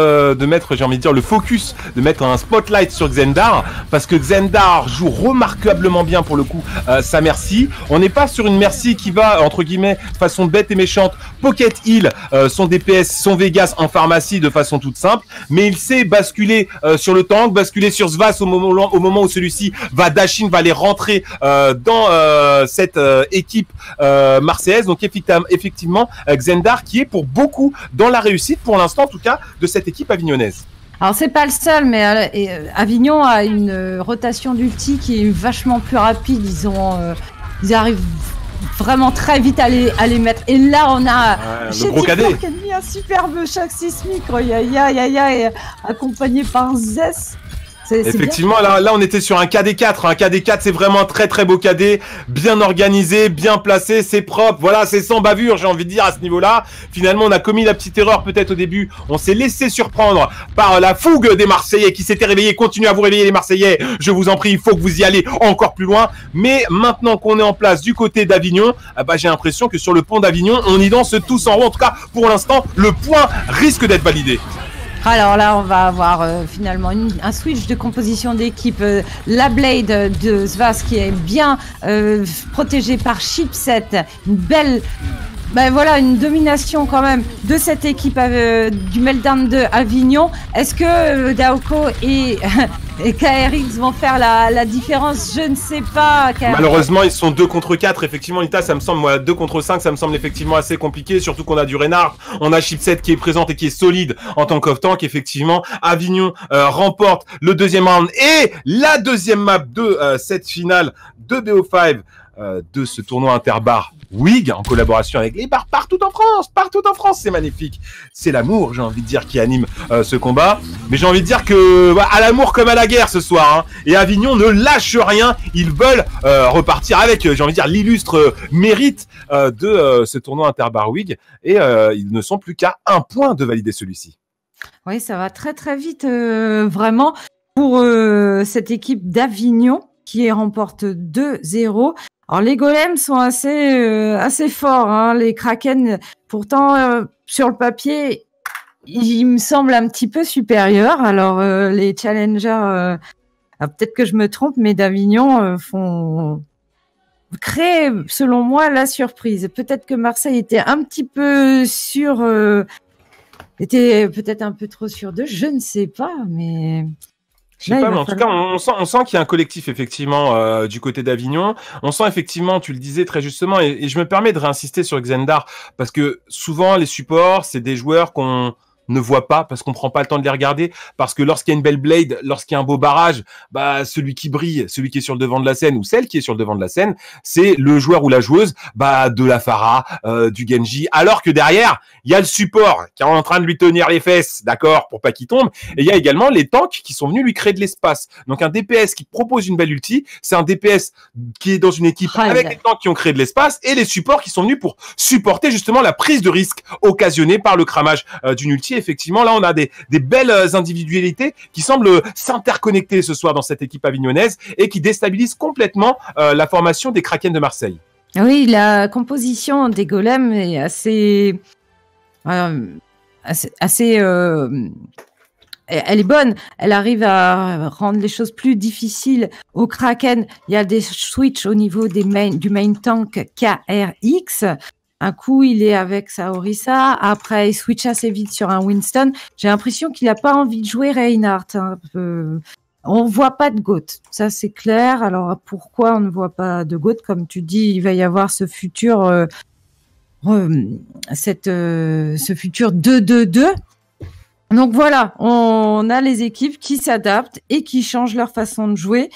j'ai envie de dire, le focus, de mettre un spotlight sur Xendar, parce que Xendar joue remarquablement bien pour le coup sa merci. On n'est pas sur une merci qui va, entre guillemets, de façon bête et méchante, pocket heal son DPS, son Vegas en pharmacie de façon toute simple, mais il sait basculer sur le tank, basculer sur Svaz au moment où celui-ci va dash in, va aller rentrer dans cette équipe marseillaise. Donc effectivement, Xendar qui est pour beaucoup dans la réussite, pour l'instant en tout cas, de cette équipe avignonnaise. Alors c'est pas le seul, mais Avignon a une rotation d'ulti qui est vachement plus rapide. Ils arrivent vraiment très vite à les mettre. Et là on a le brocadé qui a mis un superbe choc sismique, accompagné par Zess. Effectivement, là on était sur un KD4. Un KD4, c'est vraiment un très très beau KD, bien organisé, bien placé, c'est propre. Voilà, c'est sans bavure, j'ai envie de dire à ce niveau-là. Finalement, on a commis la petite erreur peut-être au début. On s'est laissé surprendre par la fougue des Marseillais qui s'étaient réveillés. Continuez à vous réveiller les Marseillais. Je vous en prie, il faut que vous y allez encore plus loin. Mais maintenant qu'on est en place du côté d'Avignon, j'ai l'impression que sur le pont d'Avignon, on y danse tous en haut. En tout cas, pour l'instant, le point risque d'être validé. Alors là, on va avoir finalement un switch de composition d'équipe. La Blade de Svaz qui est bien protégée par Chipset. Une belle Ben voilà, une domination quand même de cette équipe du Meltdown de Avignon. Est-ce que Daoko et KRX vont faire la différence? Je ne sais pas. Malheureusement, ils sont 2 contre 4. Effectivement, Nita, ça me semble, moi, 2 contre 5, ça me semble effectivement assez compliqué. Surtout qu'on a du Reinhardt, on a Chipset qui est présente et qui est solide en tant qu'off-tank. Effectivement, Avignon remporte le 2e round et la 2e map de cette finale de BO5 de ce tournoi interbar WIG en collaboration avec les bars partout en France, c'est magnifique. C'est l'amour, j'ai envie de dire, qui anime ce combat. Mais j'ai envie de dire que à l'amour comme à la guerre ce soir. Hein. Et Avignon ne lâche rien. Ils veulent repartir avec, j'ai envie de dire, l'illustre mérite de ce tournoi interbar WIG. Et ils ne sont plus qu'à 1 point de valider celui-ci. Oui, ça va très très vite, vraiment, pour cette équipe d'Avignon qui remporte 2-0. Alors les golems sont assez forts, hein. Les Kraken, pourtant sur le papier, ils me semblent un petit peu supérieurs. Alors les challengers, peut-être que je me trompe, mais d'Avignon créent, selon moi, la surprise. Peut-être que Marseille était un petit peu était peut-être un peu trop sûr d'eux, je ne sais pas, mais. Je sais pas, mais en tout cas, on sent qu'il y a un collectif, effectivement, du côté d'Avignon. On sent, effectivement, tu le disais très justement, et je me permets de réinsister sur Xandar, parce que souvent, les supports, c'est des joueurs qu'on ne voit pas, parce qu'on prend pas le temps de les regarder, parce que lorsqu'il y a une belle blade, lorsqu'il y a un beau barrage, celui qui brille, celui qui est sur le devant de la scène, ou celle qui est sur le devant de la scène, c'est le joueur ou la joueuse, de la Pharah, du Genji, alors que derrière, il y a le support qui est en train de lui tenir les fesses, d'accord, pour pas qu'il tombe, et il y a également les tanks qui sont venus lui créer de l'espace. Donc un DPS qui propose une belle ulti, c'est un DPS qui est dans une équipe avec les tanks qui ont créé de l'espace, et les supports qui sont venus pour supporter justement la prise de risque occasionnée par le cramage d'une ulti. Effectivement, là, on a des belles individualités qui semblent s'interconnecter ce soir dans cette équipe avignonnaise et qui déstabilisent complètement la formation des Kraken de Marseille. Oui, la composition des golems est assez elle est bonne. Elle arrive à rendre les choses plus difficiles au Kraken. Il y a des switches au niveau du main tank KRX. Un coup, il est avec sa Orisa. Après, il switch assez vite sur un Winston. J'ai l'impression qu'il n'a pas envie de jouer Reinhardt. Hein. On ne voit pas de GOAT. Ça, c'est clair. Alors, pourquoi on ne voit pas de GOAT? Comme tu dis, il va y avoir ce futur, ce futur 2-2-2. Donc voilà, on a les équipes qui s'adaptent et qui changent leur façon de jouer.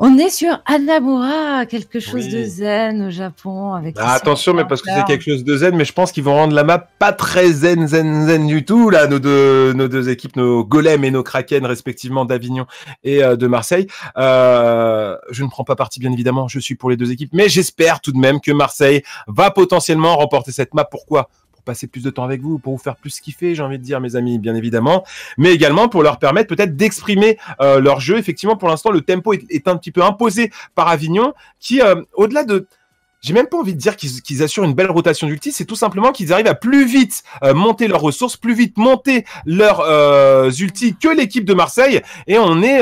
On est sur Hanamura, quelque chose de zen au Japon. Attention, mais parce que c'est quelque chose de zen, mais je pense qu'ils vont rendre la map pas très zen du tout, là, nos deux équipes, nos golems et nos kraken, respectivement, d'Avignon et de Marseille. Je ne prends pas parti, bien évidemment, je suis pour les deux équipes, mais j'espère tout de même que Marseille va potentiellement remporter cette map. Pourquoi ? Passer plus de temps avec vous, pour vous faire plus kiffer, j'ai envie de dire, mes amis, bien évidemment, mais également pour leur permettre peut-être d'exprimer leur jeu. Effectivement, pour l'instant, le tempo est un petit peu imposé par Avignon, qui, au-delà de... J'ai même pas envie de dire qu'ils assurent une belle rotation d'ulti, c'est tout simplement qu'ils arrivent à plus vite monter leurs ressources, plus vite monter leurs ultis que l'équipe de Marseille, et on est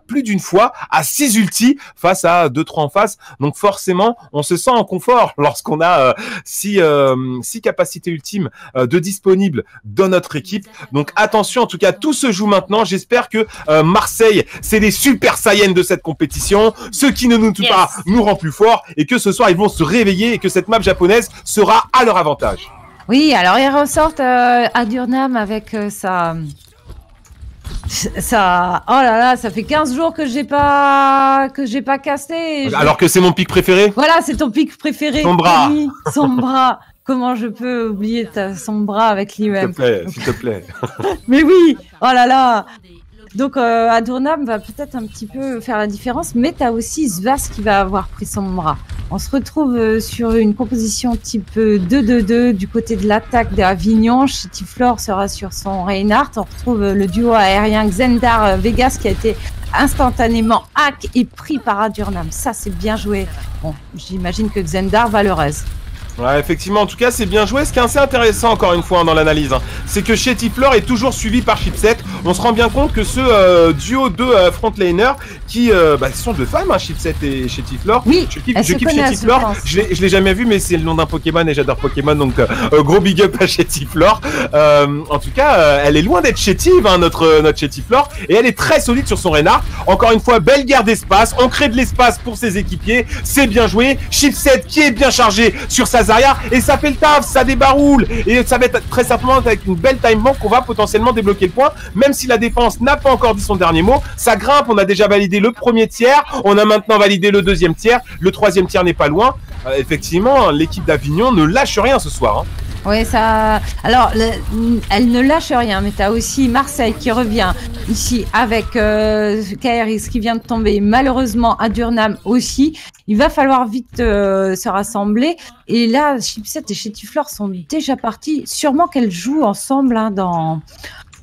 plus d'une fois à 6 ultis face à 2-3 en face, donc forcément on se sent en confort lorsqu'on a 6 capacités ultimes de disponibles dans notre équipe. Donc attention, en tout cas tout se joue maintenant. J'espère que Marseille, c'est les super saiyans de cette compétition, ce qui ne nous tue pas nous rend plus forts, et que ce soir ils vont se réveiller et que cette map japonaise sera à leur avantage. Oui, alors ils ressortent Adurnam avec sa... Oh là là, ça fait 15 jours que j'ai pas casté. Alors que c'est mon pic préféré. Voilà, c'est ton pic préféré. Son bras. Oui, son bras. Comment je peux oublier son bras avec lui-même? S'il te plaît. Mais oui, oh là là. Donc Adurnam va peut-être un petit peu faire la différence, mais tu as aussi Svas qui va avoir pris son bras. On se retrouve sur une composition type 2-2-2 du côté de l'attaque d'Avignon. Chitiflor sera sur son Reinhardt. On retrouve le duo aérien Xandar Vegas qui a été instantanément hack et pris par Adurnam. Ça, c'est bien joué. Bon, j'imagine que Xandar va le reste. Ouais, effectivement, en tout cas, c'est bien joué. Ce qui est assez intéressant, encore une fois, dans l'analyse, c'est que Chitiflor est toujours suivi par Chipset. on se rend bien compte que ce duo de frontlaners qui sont deux femmes, Chipset et Chetiflor. Oui, je kiffe Chetiflor. Je l'ai jamais vu, mais c'est le nom d'un Pokémon et j'adore Pokémon, donc gros big up à Chetiflor. En tout cas, elle est loin d'être chétive, notre Chetiflor, et elle est très solide sur son Reinhardt. Encore une fois, belle guerre d'espace. On crée de l'espace pour ses équipiers. C'est bien joué. Chipset qui est bien chargé sur sa Zarya et ça fait le taf, ça débaroule et ça va être très certainement avec une belle time bank qu'on va potentiellement débloquer le point, même si la défense n'a pas encore dit son dernier mot. Ça grimpe, on a déjà validé le premier tiers, on a maintenant validé le deuxième tiers, le troisième tiers n'est pas loin. Effectivement, l'équipe d'Avignon ne lâche rien ce soir. Oui, ça. Alors, elle ne lâche rien, mais tu as aussi Marseille qui revient ici avec KRX qui vient de tomber. Malheureusement, à Durnham aussi. Il va falloir vite se rassembler. Et là, Chipset et Chetiflor sont déjà partis. Sûrement qu'elles jouent ensemble dans.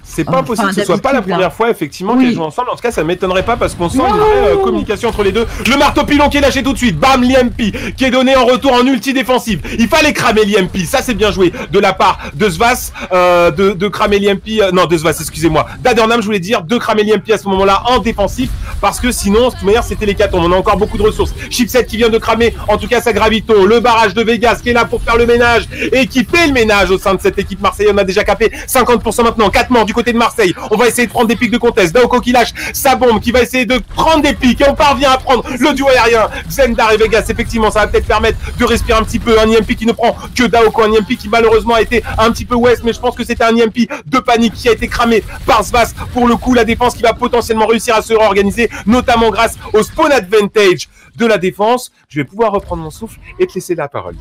C'est pas possible que ce soit pas la première fois effectivement qu'elles jouent ensemble. En tout cas, ça m'étonnerait pas parce qu'on sent une vraie communication entre les deux. Le marteau pilon qui est lâché tout de suite. Bam, l'IMP qui est donné en retour en ulti défensive. Il fallait cramer l'IMP. Ça, c'est bien joué de la part de Svas, de cramer l'IMP. Non, de Svas, excusez-moi. D'Adernam, je voulais dire, de cramer l'IMP à ce moment-là en défensif parce que sinon, de toute manière, c'était l'hécatombe. On a encore beaucoup de ressources. Chipset qui vient de cramer, en tout cas, sa Gravito. Le barrage de Vegas qui est là pour faire le ménage et qui fait le ménage au sein de cette équipe marseillaise. On a déjà capé 50% maintenant. 4 morts du côté de Marseille. On va essayer de prendre des pics de contest. Daoko qui lâche sa bombe, qui va essayer de prendre des pics et on parvient à prendre le duo aérien. Zendar et Vegas, effectivement, ça va peut-être permettre de respirer un petit peu. Un IMP qui ne prend que Daoko, un IMP qui malheureusement a été un petit peu ouest, mais je pense que c'était un IMP de panique qui a été cramé par Svas. Pour le coup, la défense qui va potentiellement réussir à se réorganiser, notamment grâce au spawn advantage de la défense. Je vais pouvoir reprendre mon souffle et te laisser la parole.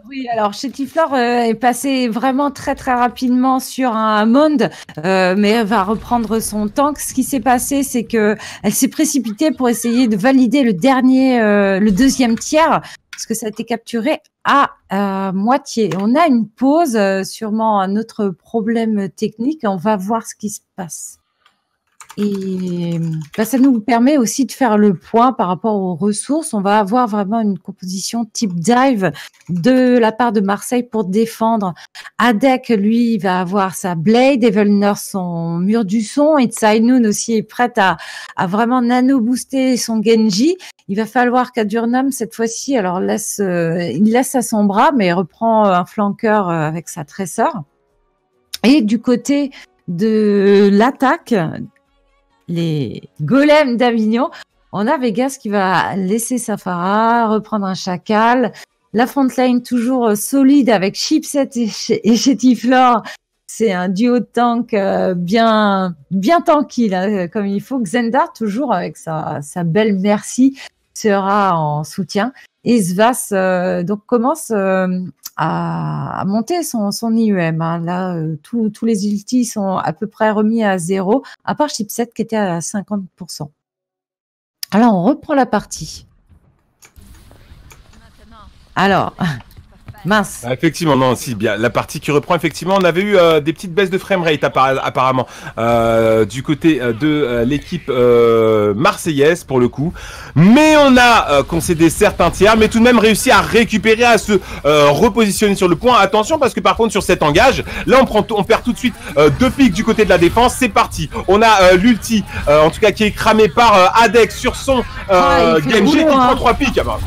Oui, alors Chetiflor est passé vraiment très très rapidement sur un monde, mais elle va reprendre son tank. Ce qui s'est passé, c'est que elle s'est précipitée pour essayer de valider le deuxième tiers, parce que ça a été capturé à moitié. On a une pause, sûrement un autre problème technique. On va voir ce qui se passe. Et ça nous permet aussi de faire le point par rapport aux ressources. On va avoir vraiment une composition type dive de la part de Marseille pour défendre. Adek, lui, va avoir sa Blade, Evelner son mur du son, et Tsainoun aussi est prête à vraiment nano-booster son Genji. Il va falloir qu'à Durnham, cette fois-ci, alors il laisse à son bras, mais il reprend un flanqueur avec sa tresseur. Et du côté de l'attaque, les golems d'Avignon, on a Vegas qui va laisser sa Pharah, reprendre un chacal. La frontline toujours solide avec Chipset et Chetiflor. C'est un duo de tank bien tanky là, comme il faut. Xendar toujours avec sa belle Merci sera en soutien. Et Svas donc commence à monter son IEM. Hein. Là, tous les ultis sont à peu près remis à 0, à part Chipset qui était à 50%. Alors, on reprend la partie. Alors, mince. Effectivement, non, si, bien. La partie qui reprend, effectivement, on avait eu des petites baisses de framerate apparemment du côté de l'équipe marseillaise pour le coup. Mais on a concédé certains tiers, mais tout de même réussi à récupérer, à se repositionner sur le point. Attention, parce que par contre, sur cet engage, là, on perd tout de suite 2 pics du côté de la défense. C'est parti. On a l'ulti, en tout cas, qui est cramé par Adek sur son Genji qui prend 3 pics. Ah bah,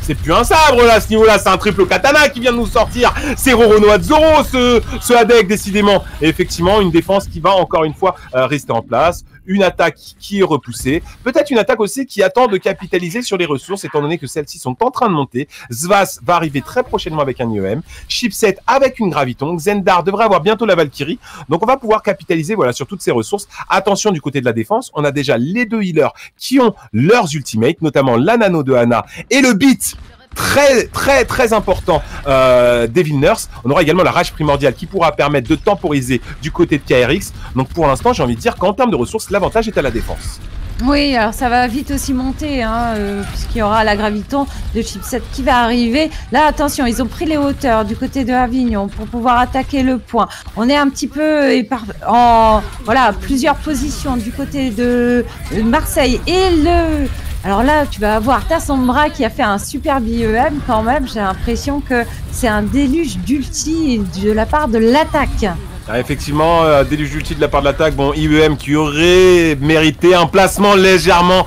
c'est plus un sabre là, à ce niveau-là, c'est un triple katana qui vient de nous sortir. C'est Roronoa Zoro, ce Adek, décidément. Et effectivement, une défense qui va encore une fois rester en place. Une attaque qui est repoussée. Peut-être une attaque aussi qui attend de capitaliser sur les ressources, étant donné que celles-ci sont en train de monter. Svas va arriver très prochainement avec un IEM. Chipset avec une Graviton. Zendar devrait avoir bientôt la Valkyrie. Donc on va pouvoir capitaliser voilà, sur toutes ces ressources. Attention du côté de la défense, on a déjà les 2 healers qui ont leurs ultimates, notamment la nano de Hana et le beat très important Devil Nurse. On aura également la rage primordiale qui pourra permettre de temporiser du côté de KRX. Donc pour l'instant, j'ai envie de dire qu'en termes de ressources, l'avantage est à la défense. Oui, alors ça va vite aussi monter, puisqu'il y aura la Graviton de Chipset qui va arriver. Là, attention, ils ont pris les hauteurs du côté de Avignon pour pouvoir attaquer le point. On est un petit peu en plusieurs positions du côté de Marseille et Alors là, tu vas avoir ta Sombra qui a fait un superbe IEM quand même. J'ai l'impression que c'est un déluge d'ulti de la part de l'attaque. Ah, effectivement, déluge d'ulti de la part de l'attaque. Bon, IEM qui aurait mérité un placement légèrement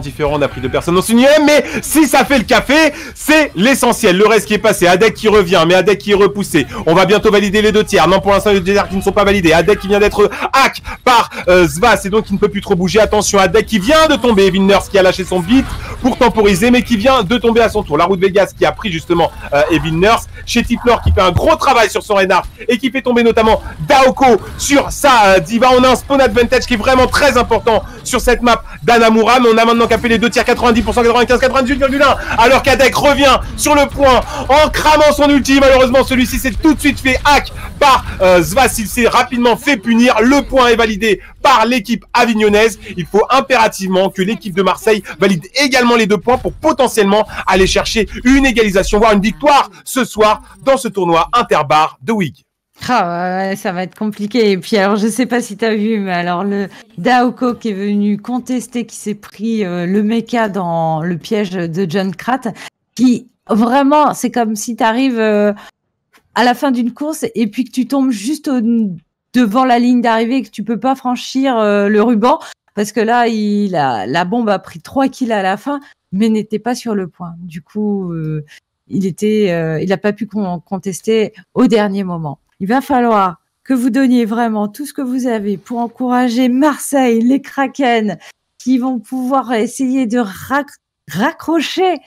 différent. On a pris 2 personnes dans une IEM, mais si ça fait le café, c'est l'essentiel. Le reste qui est passé. Adek qui revient, mais Adek qui est repoussé. On va bientôt valider les 2 tiers. Non, pour l'instant, les 2 tiers qui ne sont pas validés. Adek qui vient d'être hack par Svas et donc il ne peut plus trop bouger. Attention, Adek qui vient de tomber. Eviners qui a lâché son beat pour temporiser, mais qui vient de tomber à son tour. La route Vegas qui a pris justement Eviners. Chetiflor qui fait un gros travail sur son Reinhardt et qui fait tomber notamment Daoko sur sa Diva. On a un spawn advantage qui est vraiment très important sur cette map d'Anamura, mais on a maintenant capé les 2 tiers 90%, 95, 98,1 alors qu'Adek revient sur le point en cramant son ulti. Malheureusement celui-ci s'est tout de suite fait hack par Svas. Il s'est rapidement fait punir. Le point est validé par l'équipe avignonnaise. Il faut impérativement que l'équipe de Marseille valide également les 2 points pour potentiellement aller chercher une égalisation, voire une victoire ce soir dans ce tournoi interbar de WIG. Ah, ça va être compliqué. Et puis alors, je sais pas si tu as vu, mais alors le Daoko qui est venu contester, qui s'est pris le mecha dans le piège de John Krat, qui vraiment, c'est comme si tu arrives à la fin d'une course et puis que tu tombes juste devant la ligne d'arrivée et que tu peux pas franchir le ruban, parce que là, la bombe a pris 3 kills à la fin, mais n'était pas sur le point. Du coup, il n'a pas pu contester au dernier moment. Il va falloir que vous donniez vraiment tout ce que vous avez pour encourager Marseille, les Kraken, qui vont pouvoir essayer de raccrocher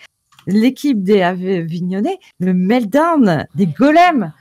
l'équipe des Avignonnais, le meltdown des golems.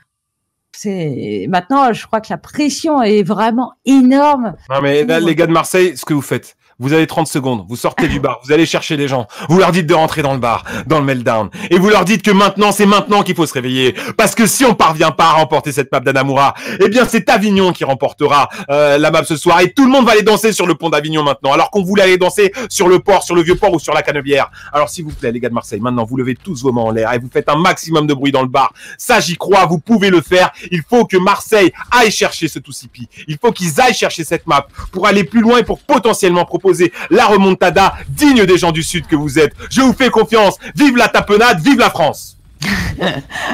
Maintenant, je crois que la pression est vraiment énorme. Non mais là, les gars de Marseille, ce que vous faites, vous avez 30 secondes, vous sortez du bar, vous allez chercher les gens, vous leur dites de rentrer dans le bar, dans le meltdown, et vous leur dites que maintenant, c'est maintenant qu'il faut se réveiller, parce que si on parvient pas à remporter cette map d'Anamura, eh bien c'est Avignon qui remportera la map ce soir, et tout le monde va aller danser sur le pont d'Avignon maintenant, alors qu'on voulait aller danser sur le port, sur le vieux port ou sur la Canebière. Alors s'il vous plaît, les gars de Marseille, maintenant vous levez tous vos mains en l'air et vous faites un maximum de bruit dans le bar. Ça, j'y crois, vous pouvez le faire. Il faut que Marseille aille chercher ce Toussipi. Il faut qu'ils aillent chercher cette map pour aller plus loin et pour potentiellement proposer la remontada digne des gens du Sud que vous êtes. Je vous fais confiance. Vive la tapenade, vive la France.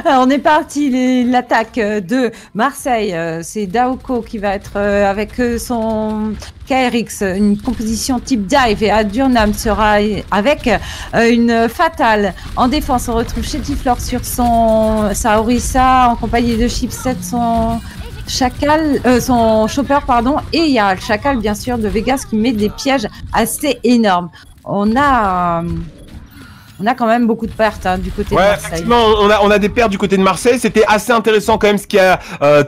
Alors, on est parti, l'attaque de Marseille, c'est Daoko qui va être avec son KRX, une composition type dive, et Adurnam sera avec une fatale. En défense, on retrouve Chetiflor sur sa Orisa en compagnie de Chipset, son Chacal, son chopper, pardon, et il y a le Chacal bien sûr de Vegas qui met des pièges assez énormes. On a quand même beaucoup de pertes du côté de Marseille. Effectivement, on a des pertes du côté de Marseille. C'était assez intéressant quand même ce qui a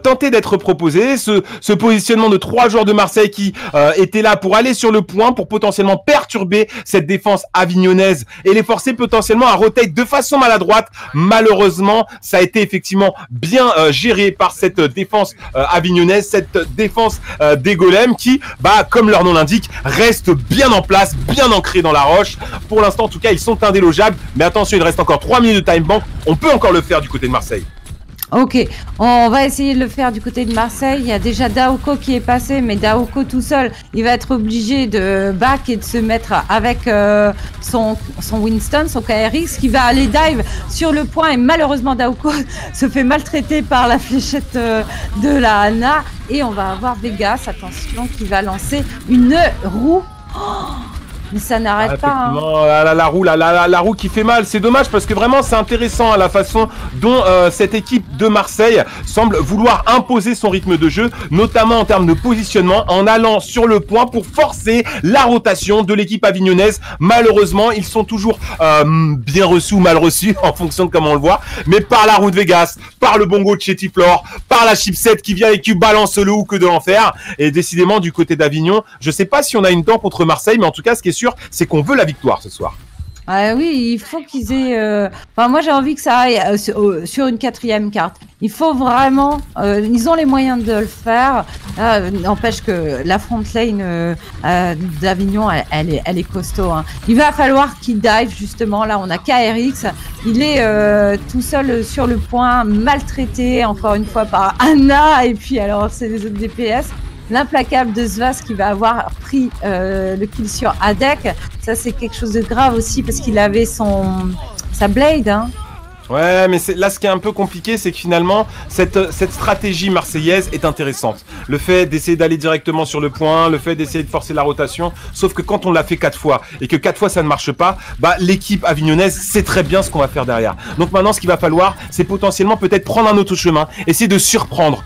tenté d'être proposé. Ce positionnement de 3 joueurs de Marseille qui étaient là pour aller sur le point, pour potentiellement perturber cette défense avignonnaise et les forcer potentiellement à rotate de façon maladroite. Malheureusement, ça a été effectivement bien géré par cette défense avignonnaise, cette défense des golems qui, comme leur nom l'indique, reste bien en place, bien ancrés dans la roche. Pour l'instant, en tout cas, ils sont indélogeables. Mais attention, il reste encore 3 minutes de time bank. On peut encore le faire du côté de Marseille. Ok, on va essayer de le faire du côté de Marseille. Il y a déjà Daoko qui est passé, mais Daoko tout seul, il va être obligé de back et de se mettre avec son Winston, son KRX, qui va aller dive sur le point. Et malheureusement, Daoko se fait maltraiter par la fléchette de la Ana. Et on va avoir Vegas, attention, qui va lancer une roue. Mais ça n'arrête pas. La roue qui fait mal. C'est dommage parce que vraiment c'est intéressant la façon dont cette équipe de Marseille semble vouloir imposer son rythme de jeu, notamment en termes de positionnement, en allant sur le point pour forcer la rotation de l'équipe avignonnaise. Malheureusement, ils sont toujours bien reçus ou mal reçus en fonction de comment on le voit. Mais par la roue de Vegas, par le bongo de Chetiflor, par la chipset qui vient et qui balance le hook de l'enfer. Et décidément du côté d'Avignon, je sais pas si on a une dent contre Marseille, mais en tout cas ce qui est sûr, c'est qu'on veut la victoire ce soir. Oui, il faut qu'ils aient... moi, j'ai envie que ça aille sur une 4e carte. Il faut vraiment... ils ont les moyens de le faire. N'empêche que la front lane d'Avignon, elle est costaud. Il va falloir qu'il dive, justement. Là, on a KRX. Il est tout seul sur le point, maltraité, encore une fois, par Anna. Et puis, alors, c'est les autres DPS. L'implacable de Svas qui va avoir pris le kill sur Adek. Ça, c'est quelque chose de grave aussi parce qu'il avait sa blade. Ouais, mais là, ce qui est un peu compliqué, c'est que finalement, cette stratégie marseillaise est intéressante. Le fait d'essayer d'aller directement sur le point, le fait d'essayer de forcer la rotation, sauf que quand on l'a fait 4 fois, et que 4 fois ça ne marche pas, bah, l'équipe avignonnaise sait très bien ce qu'on va faire derrière. Donc maintenant, ce qu'il va falloir, c'est potentiellement peut-être prendre un autre chemin, essayer de surprendre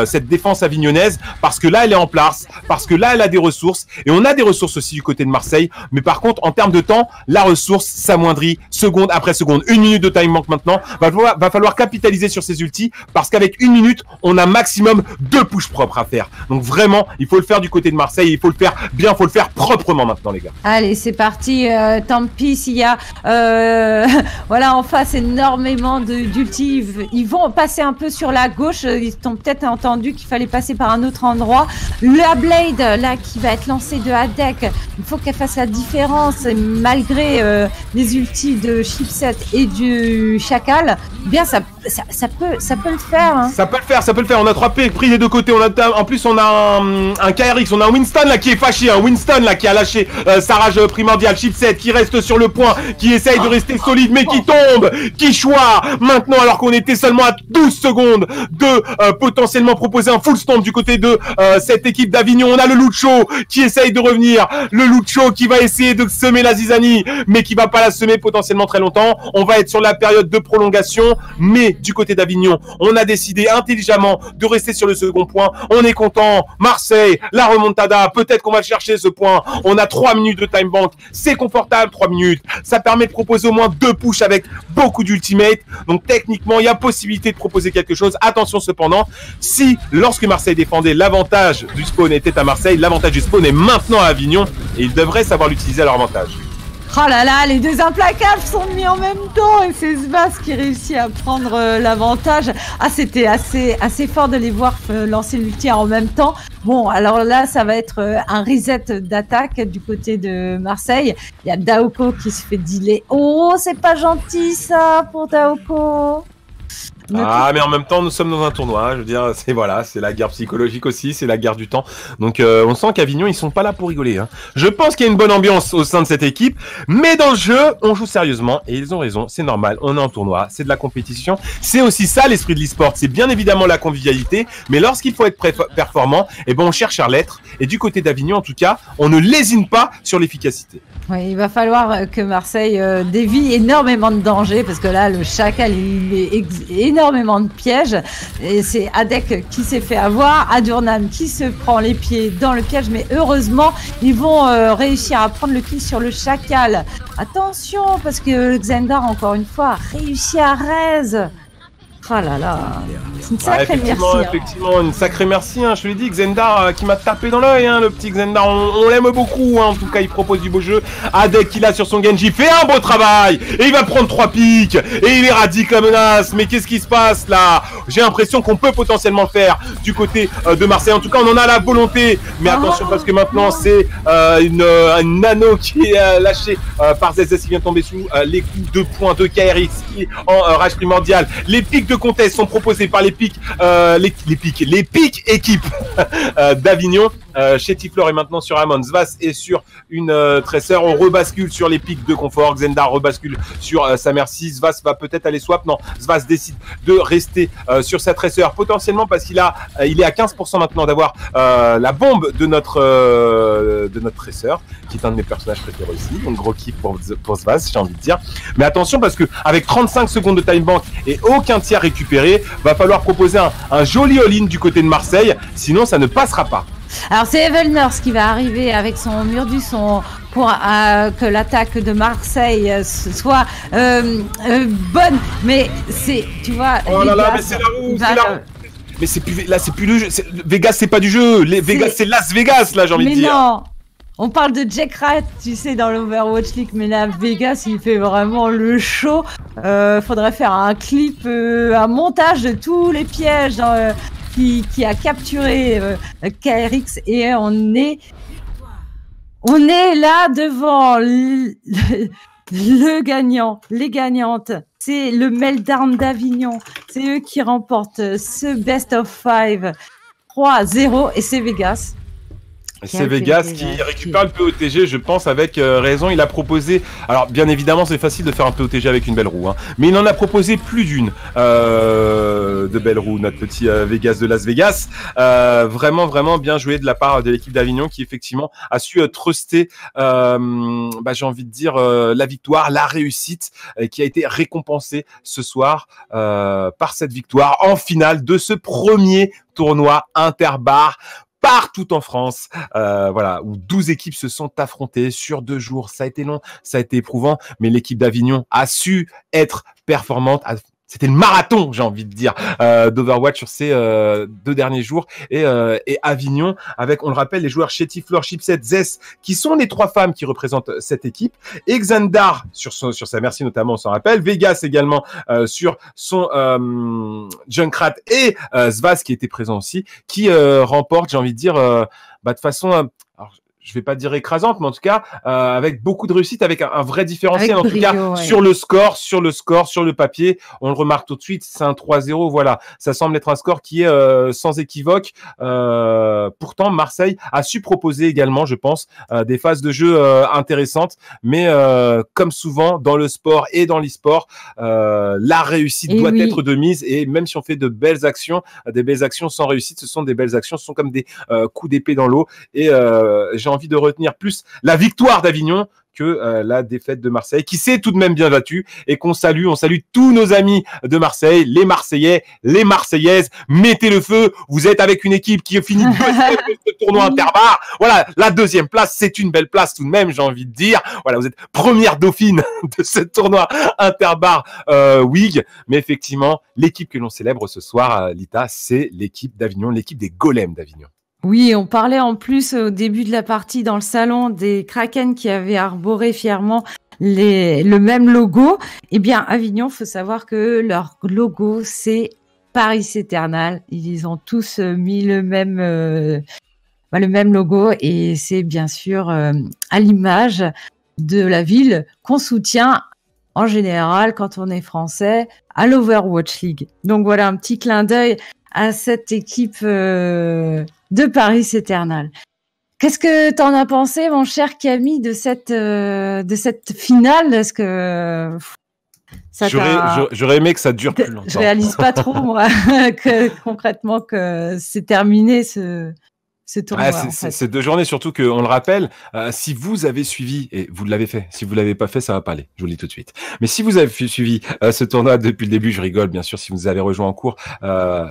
cette défense avignonnaise, parce que là, elle est en place, parce que là, elle a des ressources, et on a des ressources aussi du côté de Marseille, mais par contre, en termes de temps, la ressource s'amoindrit seconde après seconde. 1 minute de time manque maintenant, va falloir capitaliser sur ces ultis, parce qu'avec 1 minute, on a maximum 2 push propres à faire. Donc vraiment, il faut le faire du côté de Marseille, il faut le faire bien, il faut le faire proprement maintenant, les gars. Allez, c'est parti. Tant pis s'il y a voilà, en face énormément d'ultis. Ils vont passer un peu sur la gauche. Ils ont peut-être entendu qu'il fallait passer par un autre endroit. La Blade, là, qui va être lancée de Hadek, il faut qu'elle fasse la différence. Et malgré les ultis de Chipset et du Chacal, bien, ça peut le faire. Hein. Ça peut le faire. On a 3 P pris des deux côtés. En plus, on a un KRX, on a un Winston là qui est fâché, un Winston là qui a lâché sa rage primordiale. Chipset qui reste sur le point, qui essaye de rester solide, mais qui tombe, qui choix maintenant, alors qu'on était seulement à 12 secondes de potentiellement proposer un full stomp du côté de cette équipe d'Avignon. On a le Lucho qui essaye de revenir, le Lucho qui va essayer de semer la zizanie, mais qui va pas la semer potentiellement très longtemps. On va être sur la période de prolongation, mais du côté d'Avignon, on a décidé intelligemment de rester sur le second point. On est content. Marseille, la remontada, peut-être qu'on va chercher ce point. On a 3 minutes de time bank, c'est confortable, 3 minutes. Ça permet de proposer au moins 2 pushs avec beaucoup d'ultimate. Donc techniquement, il y a possibilité de proposer quelque chose. Attention cependant, si lorsque Marseille défendait, l'avantage du spawn était à Marseille, l'avantage du spawn est maintenant à Avignon et ils devraient savoir l'utiliser à leur avantage. Oh là là, les deux implacables sont mis en même temps et c'est Svaz qui réussit à prendre l'avantage. Ah, c'était assez fort de les voir lancer l'ulti en même temps. Bon, alors là, ça va être un reset d'attaque du côté de Marseille. Il y a Daoko qui se fait dealer. Oh, c'est pas gentil ça pour Daoko. Ah, mais en même temps, nous sommes dans un tournoi. Je veux dire, c'est la guerre psychologique aussi, c'est la guerre du temps. Donc, on sent qu'Avignon, ils sont pas là pour rigoler. Hein. Je pense qu'il y a une bonne ambiance au sein de cette équipe, mais dans le jeu, on joue sérieusement et ils ont raison. C'est normal. On est en tournoi, c'est de la compétition. C'est aussi ça l'esprit de l'e-sport. C'est bien évidemment la convivialité, mais lorsqu'il faut être performant, eh ben, on cherche à l'être. Et du côté d'Avignon, en tout cas, on ne lésine pas sur l'efficacité. Oui, il va falloir que Marseille dévie énormément de dangers parce que là, le Chacal, il met énormément de pièges. Et c'est Hadek qui s'est fait avoir, Adurnam qui se prend les pieds dans le piège, mais heureusement, ils vont réussir à prendre le kill sur le Chacal. Attention, parce que Xandar, encore une fois, a réussi à raise. Oh là là, c'est une sacrée merci. Effectivement, une sacrée merci. Hein. Je te l'ai dit, Xandar qui m'a tapé dans l'œil, hein, le petit Xandar. On l'aime beaucoup. Hein. En tout cas, il propose du beau jeu. Hadek qui l'a sur son Genji fait un beau travail. Et il va prendre 3 pics. Et il éradique la menace. Mais qu'est-ce qui se passe là? J'ai l'impression qu'on peut potentiellement le faire du côté de Marseille. En tout cas, on en a la volonté. Mais attention parce que maintenant, c'est une nano qui est lâchée par ZZ qui vient tomber sous les coups de points de KRX qui est en rage primordiale. Les pics de contest sont proposés par les pics équipes d'Avignon. Chez Tiflor et maintenant sur Amon. Svaz est sur une Tracer. On rebascule sur les pics de confort. Xandar rebascule sur sa Mercy. Svaz va peut-être aller swap. Non, Svaz décide de rester sur sa Tracer potentiellement parce qu'il est à 15% maintenant d'avoir la bombe de notre Tracer, qui est un de mes personnages préférés aussi. Donc gros kiff pour Svaz, j'ai envie de dire. Mais attention parce que avec 35 secondes de time bank et aucun tir récupéré, va falloir proposer un joli all-in du côté de Marseille. Sinon, ça ne passera pas. Alors c'est Evel Nurse qui va arriver avec son mur du son pour que l'attaque de Marseille soit bonne, mais c'est, tu vois... Oh là là, mais c'est la roue, c'est la roue. Mais c'est plus, là c'est plus le jeu, Vegas c'est pas du jeu, Vegas c'est Las Vegas là j'ai envie de dire. Mais non, on parle de Jack Rat, tu sais, dans l'Overwatch League, mais là Vegas il fait vraiment le show. Faudrait faire un clip, un montage de tous les pièges qui a capturé KRX et on est là devant le gagnant, les gagnantes. C'est le Meltdown d'Avignon. C'est eux qui remportent ce Best of 5 3-0 et c'est Vegas C'est Vegas qui récupère le POTG, je pense, avec raison. Il a proposé. Alors, bien évidemment, c'est facile de faire un POTG avec une belle roue, hein, mais il en a proposé plus d'une de belles roues, notre petit Vegas de Las Vegas. Vraiment, vraiment bien joué de la part de l'équipe d'Avignon qui, effectivement, a su truster, j'ai envie de dire, la victoire, la réussite, qui a été récompensée ce soir par cette victoire en finale de ce premier tournoi Interbar partout en France, voilà, où 12 équipes se sont affrontées sur 2 jours. Ça a été long, ça a été éprouvant, mais l'équipe d'Avignon a su être performante. C'était le marathon, j'ai envie de dire, d'Overwatch sur ces 2 derniers jours. Et Avignon, avec, on le rappelle, les joueurs Chetty, Fleur, Chipset, Zess, qui sont les 3 femmes qui représentent cette équipe. Et Xandar, sur sa Merci notamment, on s'en rappelle. Vegas également, sur son Junkrat. Et Svaz, qui était présent aussi, qui remporte, j'ai envie de dire, de façon... alors, je vais pas dire écrasante, mais en tout cas, avec beaucoup de réussite, avec un vrai différentiel, en tout cas, sur le score, sur le papier, on le remarque tout de suite, c'est un 3-0, voilà. Ça semble être un score qui est sans équivoque. Pourtant, Marseille a su proposer également, je pense, des phases de jeu intéressantes, mais comme souvent dans le sport et dans l'e-sport, la réussite doit être de mise, et même si on fait de belles actions, des belles actions sans réussite, ce sont des belles actions, ce sont comme des coups d'épée dans l'eau, et j'ai envie de retenir plus la victoire d'Avignon que la défaite de Marseille, qui s'est tout de même bien battue, et qu'on salue. On salue tous nos amis de Marseille, les Marseillais, les Marseillaises. Mettez le feu. Vous êtes avec une équipe qui finit deuxième de ce tournoi Interbar. Voilà, la 2e place, c'est une belle place tout de même, j'ai envie de dire. Voilà, vous êtes première dauphine de ce tournoi Interbar WIG. Mais effectivement, l'équipe que l'on célèbre ce soir, Lita, c'est l'équipe d'Avignon, l'équipe des golems d'Avignon. Oui, on parlait en plus au début de la partie dans le salon des Kraken qui avaient arboré fièrement le même logo. Eh bien, Avignon, faut savoir que leur logo, c'est Paris Eternal. Ils ont tous mis le même logo, et c'est bien sûr à l'image de la ville qu'on soutient en général quand on est français à l'Overwatch League. Donc voilà, un petit clin d'œil à cette équipe de Paris Eternal. Qu'est-ce que t'en as pensé, mon cher Camille, de cette finale? Est-ce que j'aurais aimé que ça dure plus longtemps. Je réalise pas trop, moi, concrètement, que c'est terminé ce tournoi. Ces 2 journées, surtout qu'on le rappelle, si vous avez suivi, et vous l'avez fait, si vous l'avez pas fait, ça va pas aller, je vous le dis tout de suite. Mais si vous avez suivi ce tournoi depuis le début, je rigole, bien sûr, si vous avez rejoint en cours,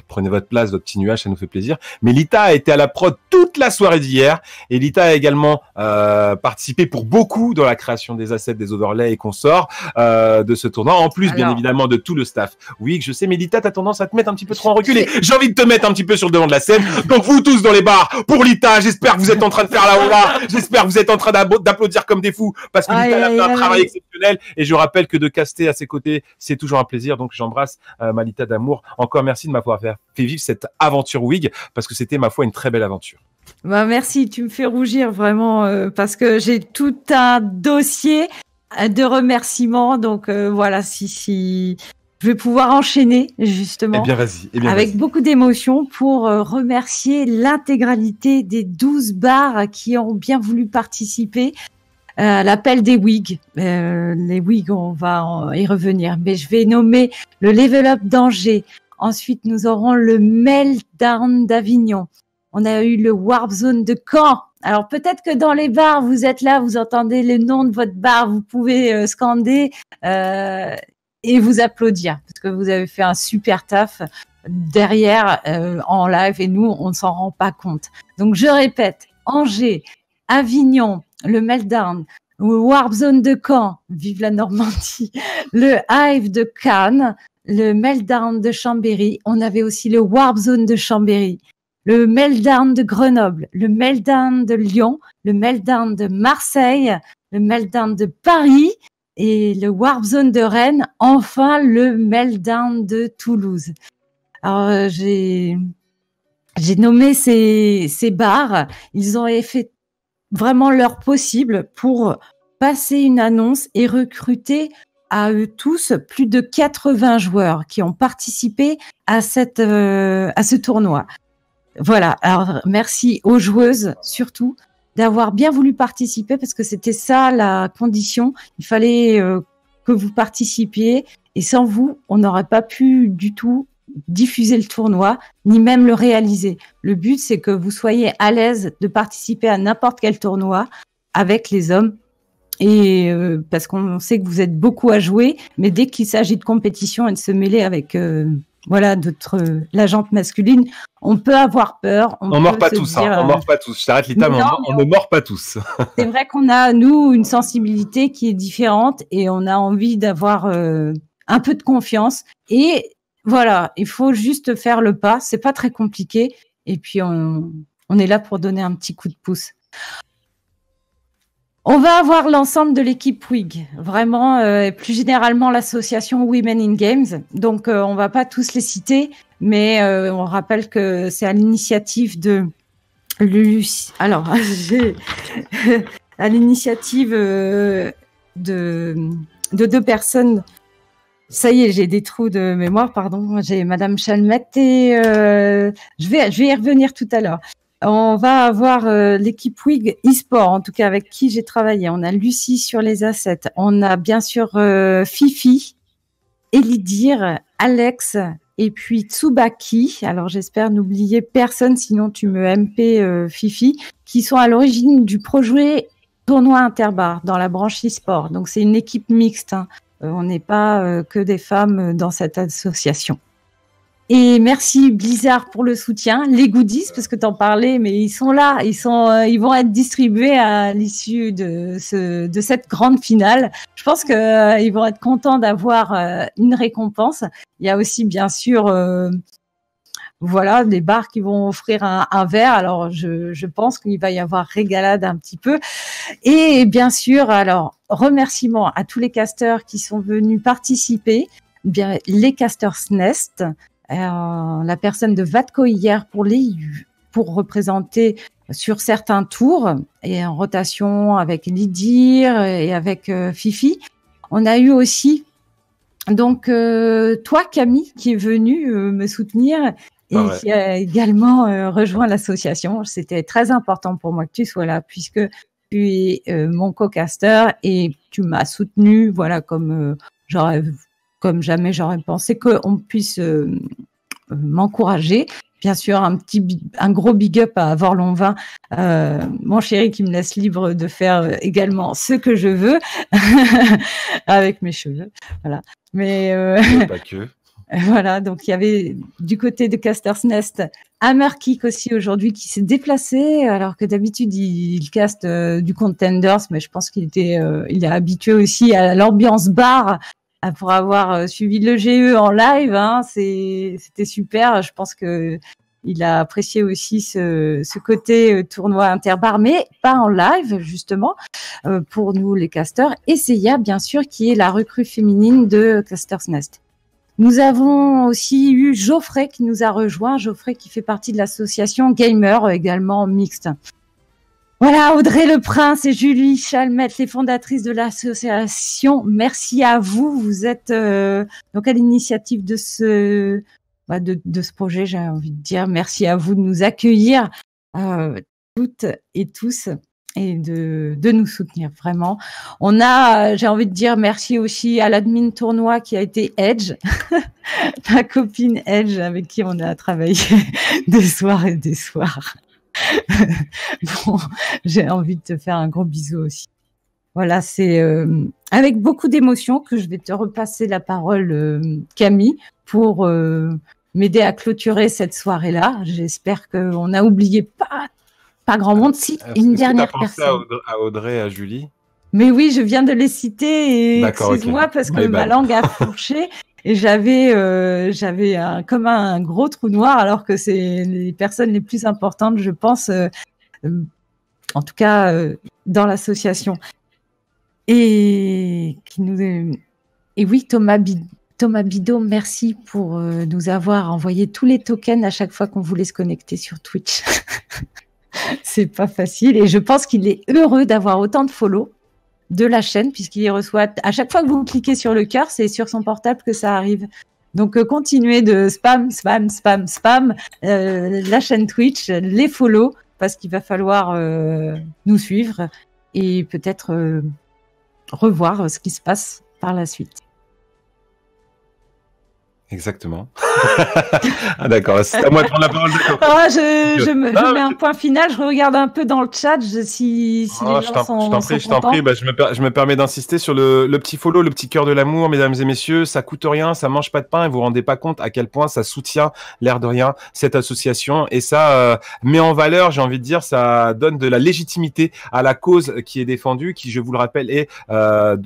prenez votre place, votre petit nuage, ça nous fait plaisir. Mais Lita a été à la prod toute la soirée d'hier, et Lita a également participé pour beaucoup dans la création des assets, des overlays et consorts de ce tournoi, en plus, bien évidemment, de tout le staff. Oui, je sais, mais Lita, t'as tendance à te mettre un petit peu trop en recul, et j'ai envie de te mettre un petit peu sur le devant de la scène. Donc vous tous dans les bars, pour Lita, j'espère que vous êtes en train de faire la hola, j'espère que vous êtes en train d'applaudir comme des fous, parce que Lita a fait un travail exceptionnel, et je rappelle que de caster à ses côtés, c'est toujours un plaisir. Donc j'embrasse ma Lita d'amour. Encore merci de m'avoir fait vivre cette aventure WIG, parce que c'était, ma foi, une très belle aventure. Merci, tu me fais rougir vraiment, parce que j'ai tout un dossier de remerciements. Donc voilà, si je vais pouvoir enchaîner justement avec beaucoup d'émotion pour remercier l'intégralité des 12 bars qui ont bien voulu participer à l'appel des WIG. Les WIG, on va y revenir, mais je vais nommer le Level Up d'Angers. Ensuite, nous aurons le Meltdown d'Avignon. On a eu le Warp Zone de Caen. Alors peut-être que dans les bars, vous êtes là, vous entendez le nom de votre bar, vous pouvez scander et vous applaudir, parce que vous avez fait un super taf derrière en live, et nous, on ne s'en rend pas compte. Donc je répète, Angers, Avignon, le Meltdown, le Warp Zone de Caen, vive la Normandie, le Hive de Cannes, le Meltdown de Chambéry. On avait aussi le Warp Zone de Chambéry, le Meltdown de Grenoble, le Meltdown de Lyon, le Meltdown de Marseille, le Meltdown de Paris et le Warp Zone de Rennes, enfin le Meltdown de Toulouse. Alors j'ai nommé ces bars, ils ont fait vraiment leur possible pour passer une annonce et recruter à eux tous plus de 80 joueurs qui ont participé à ce tournoi. Voilà. Alors, merci aux joueuses, surtout, d'avoir bien voulu participer parce que c'était ça la condition. Il fallait que vous participiez et sans vous, on n'aurait pas pu du tout diffuser le tournoi ni même le réaliser. Le but, c'est que vous soyez à l'aise de participer à n'importe quel tournoi avec les hommes et parce qu'on sait que vous êtes beaucoup à jouer, mais dès qu'il s'agit de compétition et de se mêler avec la jante masculine, on peut avoir peur. On mord pas tous, on mord pas tous. Je t'arrête, Lita, mais on ne mord pas tous. C'est vrai qu'on a, nous, une sensibilité qui est différente et on a envie d'avoir un peu de confiance. Et voilà, il faut juste faire le pas. C'est pas très compliqué. Et puis, on est là pour donner un petit coup de pouce. On va avoir l'ensemble de l'équipe WIG, vraiment, et plus généralement l'association Women in Games. Donc, on va pas tous les citer, mais on rappelle que c'est à l'initiative de Lucie. Alors, à l'initiative de deux personnes. Ça y est, j'ai des trous de mémoire, pardon. J'ai Madame Chalmette et je vais y revenir tout à l'heure. On va avoir l'équipe WIG e-sport, en tout cas avec qui j'ai travaillé. On a Lucie sur les assets. On a bien sûr Fifi, Elidir, Alex et puis Tsubaki. Alors j'espère n'oublier personne, sinon tu me MP Fifi, qui sont à l'origine du projet Tournoi Interbar dans la branche e-sport. Donc c'est une équipe mixte. Hein. On n'est pas que des femmes dans cette association. Et merci Blizzard pour le soutien, les goodies parce que t'en parlais, mais ils sont là, ils vont être distribués à l'issue de cette grande finale. Je pense que ils vont être contents d'avoir une récompense. Il y a aussi bien sûr, des bars qui vont offrir un verre. Alors je pense qu'il va y avoir régalade un petit peu. Et bien sûr, alors remerciements à tous les casteurs qui sont venus participer. Bien les Casters Nest. La personne de Vatco hier pour représenter sur certains tours et en rotation avec Lydir et avec Fifi. On a eu aussi donc toi Camille qui est venue me soutenir et qui a également rejoint l'association. C'était très important pour moi que tu sois là puisque tu es mon co-caster et tu m'as soutenu. Voilà comme jamais j'aurais pensé qu'on puisse m'encourager. Bien sûr, un gros big up à Vorlonvin, mon chéri qui me laisse libre de faire également ce que je veux avec mes cheveux. Voilà. Mais pas que. Voilà, donc il y avait du côté de Casters Nest Hammerkick aussi aujourd'hui qui s'est déplacé alors que d'habitude il caste du Contenders, mais je pense qu'il est habitué aussi à l'ambiance bar. Pour avoir suivi le GE en live, hein, c'était super. Je pense que il a apprécié aussi ce côté tournoi interbar, mais pas en live justement pour nous les casters. Et Seiya, bien sûr, qui est la recrue féminine de Casters Nest. Nous avons aussi eu Geoffrey qui nous a rejoint. Geoffrey qui fait partie de l'association Gamer, également mixte. Voilà, Audrey Le Prince et Julie Chalmette, les fondatrices de l'association. Merci à vous. Vous êtes donc à l'initiative de ce projet, j'ai envie de dire. Merci à vous de nous accueillir toutes et tous et de nous soutenir vraiment. J'ai envie de dire merci aussi à l'admin tournoi qui a été Edge, ma copine Edge avec qui on a travaillé des soirs et des soirs. Bon, j'ai envie de te faire un gros bisou aussi. Voilà, c'est avec beaucoup d'émotion que je vais te repasser la parole, Camille, pour m'aider à clôturer cette soirée-là. J'espère qu'on n'a oublié pas grand monde. Si, une dernière personne. À Audrey, à Julie. Mais oui, je viens de les citer et excuse-moi parce que ma langue a fourché. Et j'avais comme un gros trou noir alors que c'est les personnes les plus importantes, je pense, en tout cas dans l'association. Et oui, Thomas Bidot, merci pour nous avoir envoyé tous les tokens à chaque fois qu'on voulait se connecter sur Twitch. C'est pas facile et je pense qu'il est heureux d'avoir autant de follow de la chaîne puisqu'il reçoit à chaque fois que vous cliquez sur le cœur, c'est sur son portable que ça arrive. Donc, continuez de spam la chaîne Twitch, les follow, parce qu'il va falloir nous suivre et peut-être revoir ce qui se passe par la suite. Exactement. Ah, d'accord, c'est à moi de prendre la parole. Je mets un point final, je regarde un peu dans le chat si les gens sont contents. Je t'en prie, je me permets d'insister sur le petit follow, le petit cœur de l'amour, mesdames et messieurs, ça coûte rien, ça mange pas de pain et vous vous rendez pas compte à quel point ça soutient, l'air de rien, cette association et ça met en valeur, j'ai envie de dire, ça donne de la légitimité à la cause qui est défendue, qui, je vous le rappelle, est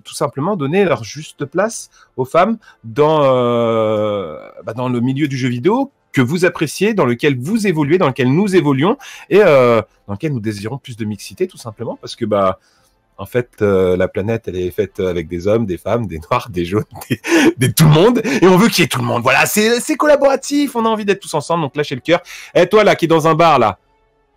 tout simplement donner leur juste place aux femmes dans le milieu du jeu vidéo que vous appréciez, dans lequel vous évoluez, dans lequel nous évoluons et dans lequel nous désirons plus de mixité tout simplement parce que en fait la planète elle est faite avec des hommes, des femmes, des noirs, des jaunes, des tout le monde et on veut qu'il y ait tout le monde. Voilà, c'est collaboratif, on a envie d'être tous ensemble donc lâchez le cœur. Et toi là qui est dans un bar là,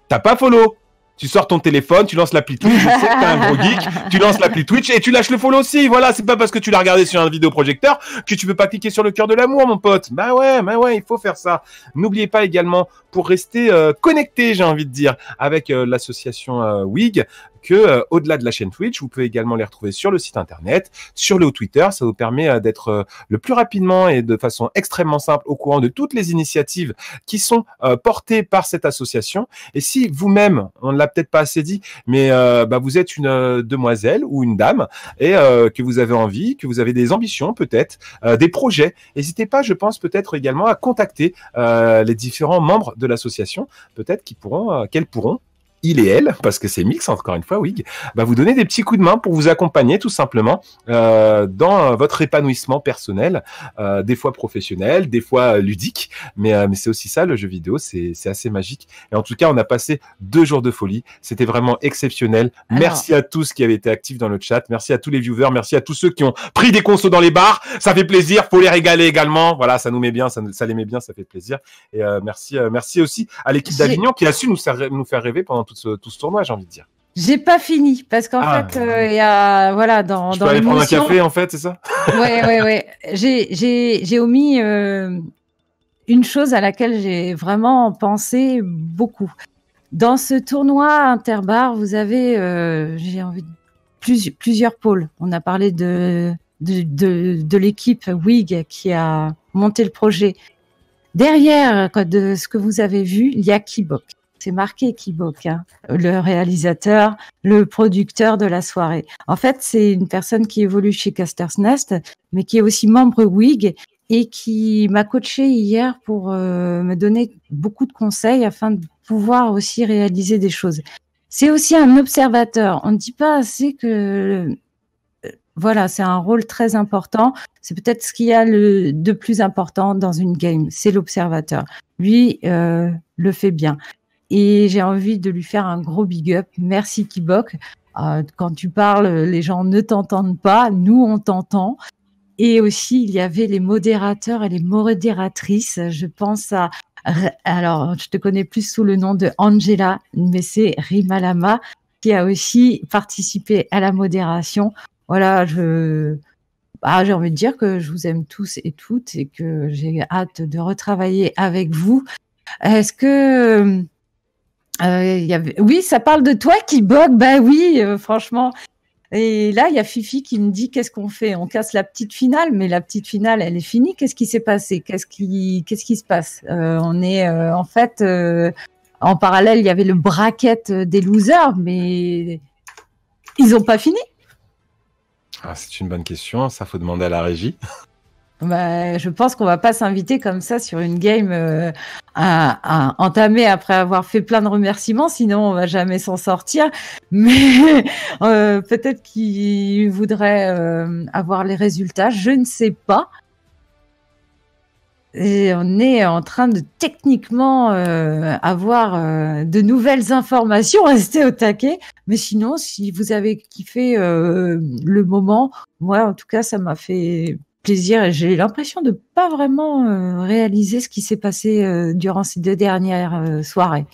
t'as pas follow? Tu sors ton téléphone, tu lances l'appli Twitch, je sais que t'es un gros geek, tu lances l'appli Twitch et tu lâches le follow aussi. Voilà, c'est pas parce que tu l'as regardé sur un vidéoprojecteur que tu peux pas cliquer sur le cœur de l'amour, mon pote. Bah ouais, il faut faire ça. N'oubliez pas également, pour rester connecté, j'ai envie de dire, avec l'association WIG, que au-delà de la chaîne Twitch, vous pouvez également les retrouver sur le site internet, sur le Twitter. Ça vous permet d'être le plus rapidement et de façon extrêmement simple au courant de toutes les initiatives qui sont portées par cette association. Et si vous-même, on ne l'a peut-être pas assez dit, mais vous êtes une demoiselle ou une dame et que vous avez envie, que vous avez des ambitions peut-être, des projets, n'hésitez pas, je pense peut-être également à contacter les différents membres de l'association, peut-être qu'elles pourront il et elle, parce que c'est mix, encore une fois, Wig, vous donner des petits coups de main pour vous accompagner tout simplement dans votre épanouissement personnel, des fois professionnel, des fois ludique, mais c'est aussi ça, le jeu vidéo, c'est assez magique. Et en tout cas, on a passé 2 jours de folie, c'était vraiment exceptionnel. Merci à tous qui avaient été actifs dans le chat, merci à tous les viewers, merci à tous ceux qui ont pris des consos dans les bars, ça fait plaisir, faut les régaler également, voilà, ça nous met bien, ça les met bien, ça fait plaisir. Et merci aussi à l'équipe d'Avignon qui a su nous faire rêver pendant tout ce tournoi, j'ai envie de dire. J'ai pas fini parce qu'en fait, il y a dans peux aller prendre un café en fait, c'est ça? Ouais. J'ai omis une chose à laquelle j'ai vraiment pensé beaucoup. Dans ce tournoi Interbar, vous avez, j'ai envie de plusieurs pôles. On a parlé de l'équipe WIG qui a monté le projet. Derrière, de ce que vous avez vu, il y a Kibok. C'est marqué Kibok, hein, le réalisateur, le producteur de la soirée. En fait, c'est une personne qui évolue chez Caster's Nest, mais qui est aussi membre WIG et qui m'a coaché hier pour me donner beaucoup de conseils afin de pouvoir aussi réaliser des choses. C'est aussi un observateur. On ne dit pas assez que voilà, c'est un rôle très important. C'est peut-être ce qu'il y a de plus important dans une game, c'est l'observateur. Lui le fait bien. Et j'ai envie de lui faire un gros big up. Merci Kibok. Quand tu parles, les gens ne t'entendent pas. Nous, on t'entend. Et aussi, il y avait les modérateurs et les modératrices. Je pense à... Alors, je te connais plus sous le nom de Angela, mais c'est Rimalama qui a aussi participé à la modération. Voilà, j'ai envie de dire que je vous aime tous et toutes et que j'ai hâte de retravailler avec vous. Est-ce que... oui, ça parle de toi qui bug. Bah oui, franchement. Et là, il y a Fifi qui me dit qu'est-ce qu'on fait? On casse la petite finale, mais la petite finale, elle est finie. Qu'est-ce qui s'est passé? Qu'est-ce qui se passe? On est en fait en parallèle, il y avait le bracket des losers, mais ils ont pas fini. C'est une bonne question. Ça, faut demander à la régie. Je pense qu'on va pas s'inviter comme ça sur une game à entamer après avoir fait plein de remerciements, sinon on va jamais s'en sortir. Mais peut-être qu'ils voudraient avoir les résultats, je ne sais pas. Et on est en train de techniquement avoir de nouvelles informations, restez au taquet. Mais sinon, si vous avez kiffé le moment, moi en tout cas ça m'a fait plaisir et j'ai l'impression de pas vraiment réaliser ce qui s'est passé durant ces 2 dernières soirées.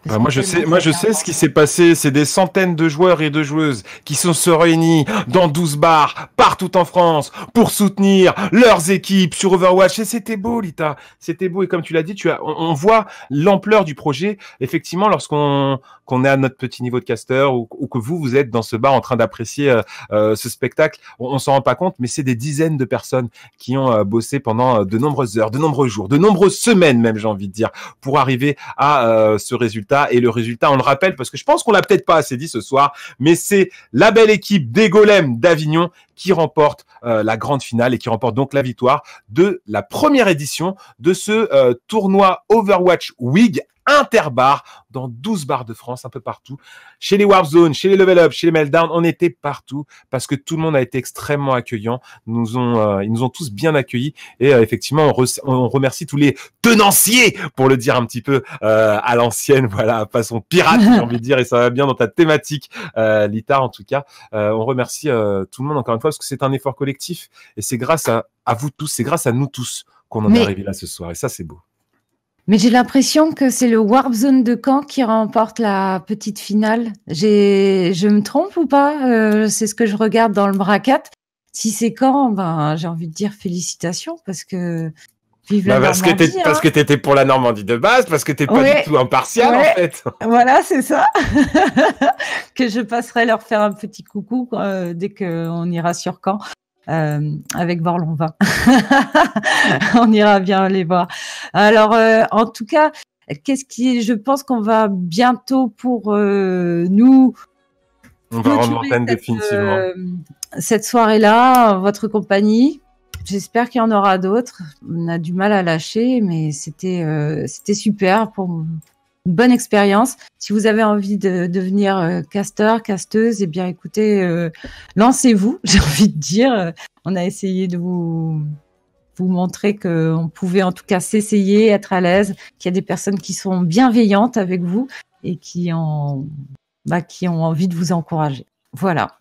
Parce Moi, que je tellement sais, ça moi, a je été sais ce qui important. s'est passé. C'est des centaines de joueurs et de joueuses qui se réunis dans 12 bars partout en France pour soutenir leurs équipes sur Overwatch. Et c'était beau, Lita. C'était beau. Et comme tu l'as dit, on voit l'ampleur du projet. Effectivement, qu'on est à notre petit niveau de caster ou que vous êtes dans ce bar en train d'apprécier ce spectacle, on s'en rend pas compte, mais c'est des dizaines de personnes qui ont bossé pendant de nombreuses heures, de nombreux jours, de nombreuses semaines même, j'ai envie de dire, pour arriver à ce résultat. Et le résultat, on le rappelle, parce que je pense qu'on l'a peut-être pas assez dit ce soir, mais c'est la belle équipe des Golems d'Avignon qui remporte la grande finale et qui remporte donc la victoire de la première édition de ce tournoi Overwatch WIG interbar dans 12 bars de France, un peu partout. Chez les Warp Zone, chez les Level Up, chez les Meltdown, on était partout parce que tout le monde a été extrêmement accueillant. Ils nous ont tous bien accueillis et effectivement, on remercie tous les tenanciers, pour le dire un petit peu à l'ancienne, voilà, façon pirate, j'ai envie de dire, et ça va bien dans ta thématique, Lita, en tout cas. On remercie tout le monde encore une fois parce que c'est un effort collectif et c'est grâce à vous tous, c'est grâce à nous tous qu'on en est arrivé là ce soir et ça, c'est beau. Mais j'ai l'impression que c'est le Warp Zone de Caen qui remporte la petite finale. Je me trompe ou pas? C'est ce que je regarde dans le bracket. Si c'est Caen, ben, j'ai envie de dire félicitations parce que vive la Normandie. Parce que t'étais pour la Normandie de base, parce que t'es pas du tout impartial, en fait. Voilà, c'est ça. Que je passerai leur faire un petit coucou dès qu'on ira sur Caen. Avec Vorlonva. On ira bien les voir. Alors, en tout cas, je pense qu'on va bientôt pour nous on va rendre l'antenne définitivement. Cette soirée-là, votre compagnie. J'espère qu'il y en aura d'autres. On a du mal à lâcher, mais c'était super pour une bonne expérience. Si vous avez envie de devenir casteur, casteuse, eh bien, écoutez, lancez-vous, j'ai envie de dire. On a essayé de vous montrer qu'on pouvait en tout cas s'essayer, être à l'aise, qu'il y a des personnes qui sont bienveillantes avec vous et qui ont envie de vous encourager. Voilà.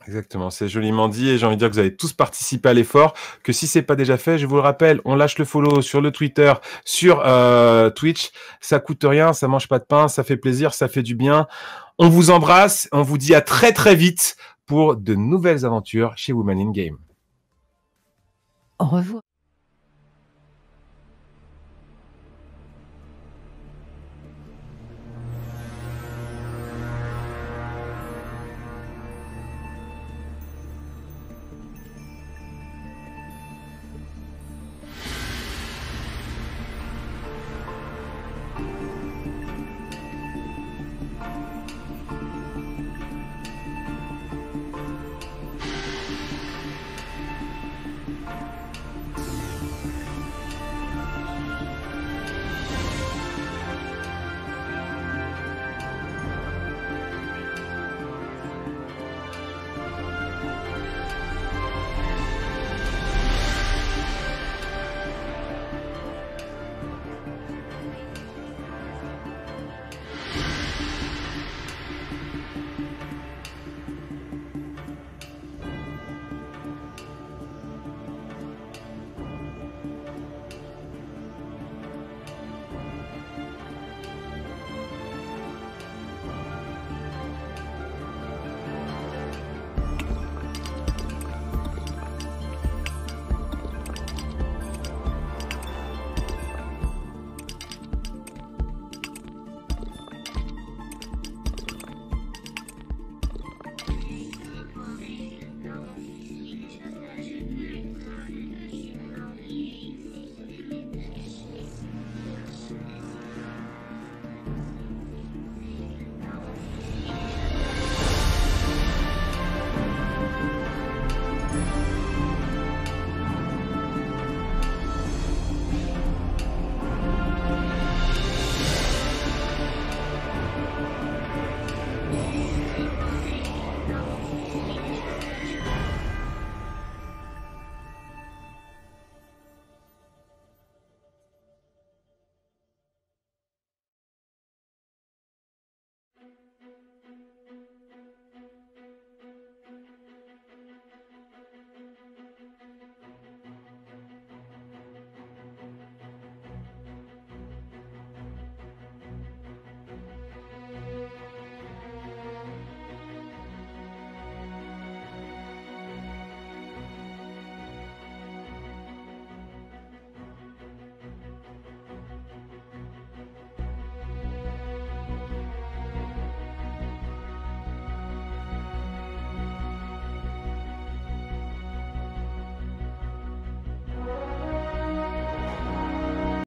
Exactement, c'est joliment dit et j'ai envie de dire que vous avez tous participé à l'effort, que si c'est pas déjà fait, je vous le rappelle, on lâche le follow sur le Twitter, sur Twitch, ça coûte rien, ça mange pas de pain, ça fait plaisir, ça fait du bien. On vous embrasse, on vous dit à très très vite pour de nouvelles aventures chez Women in Game. Au revoir.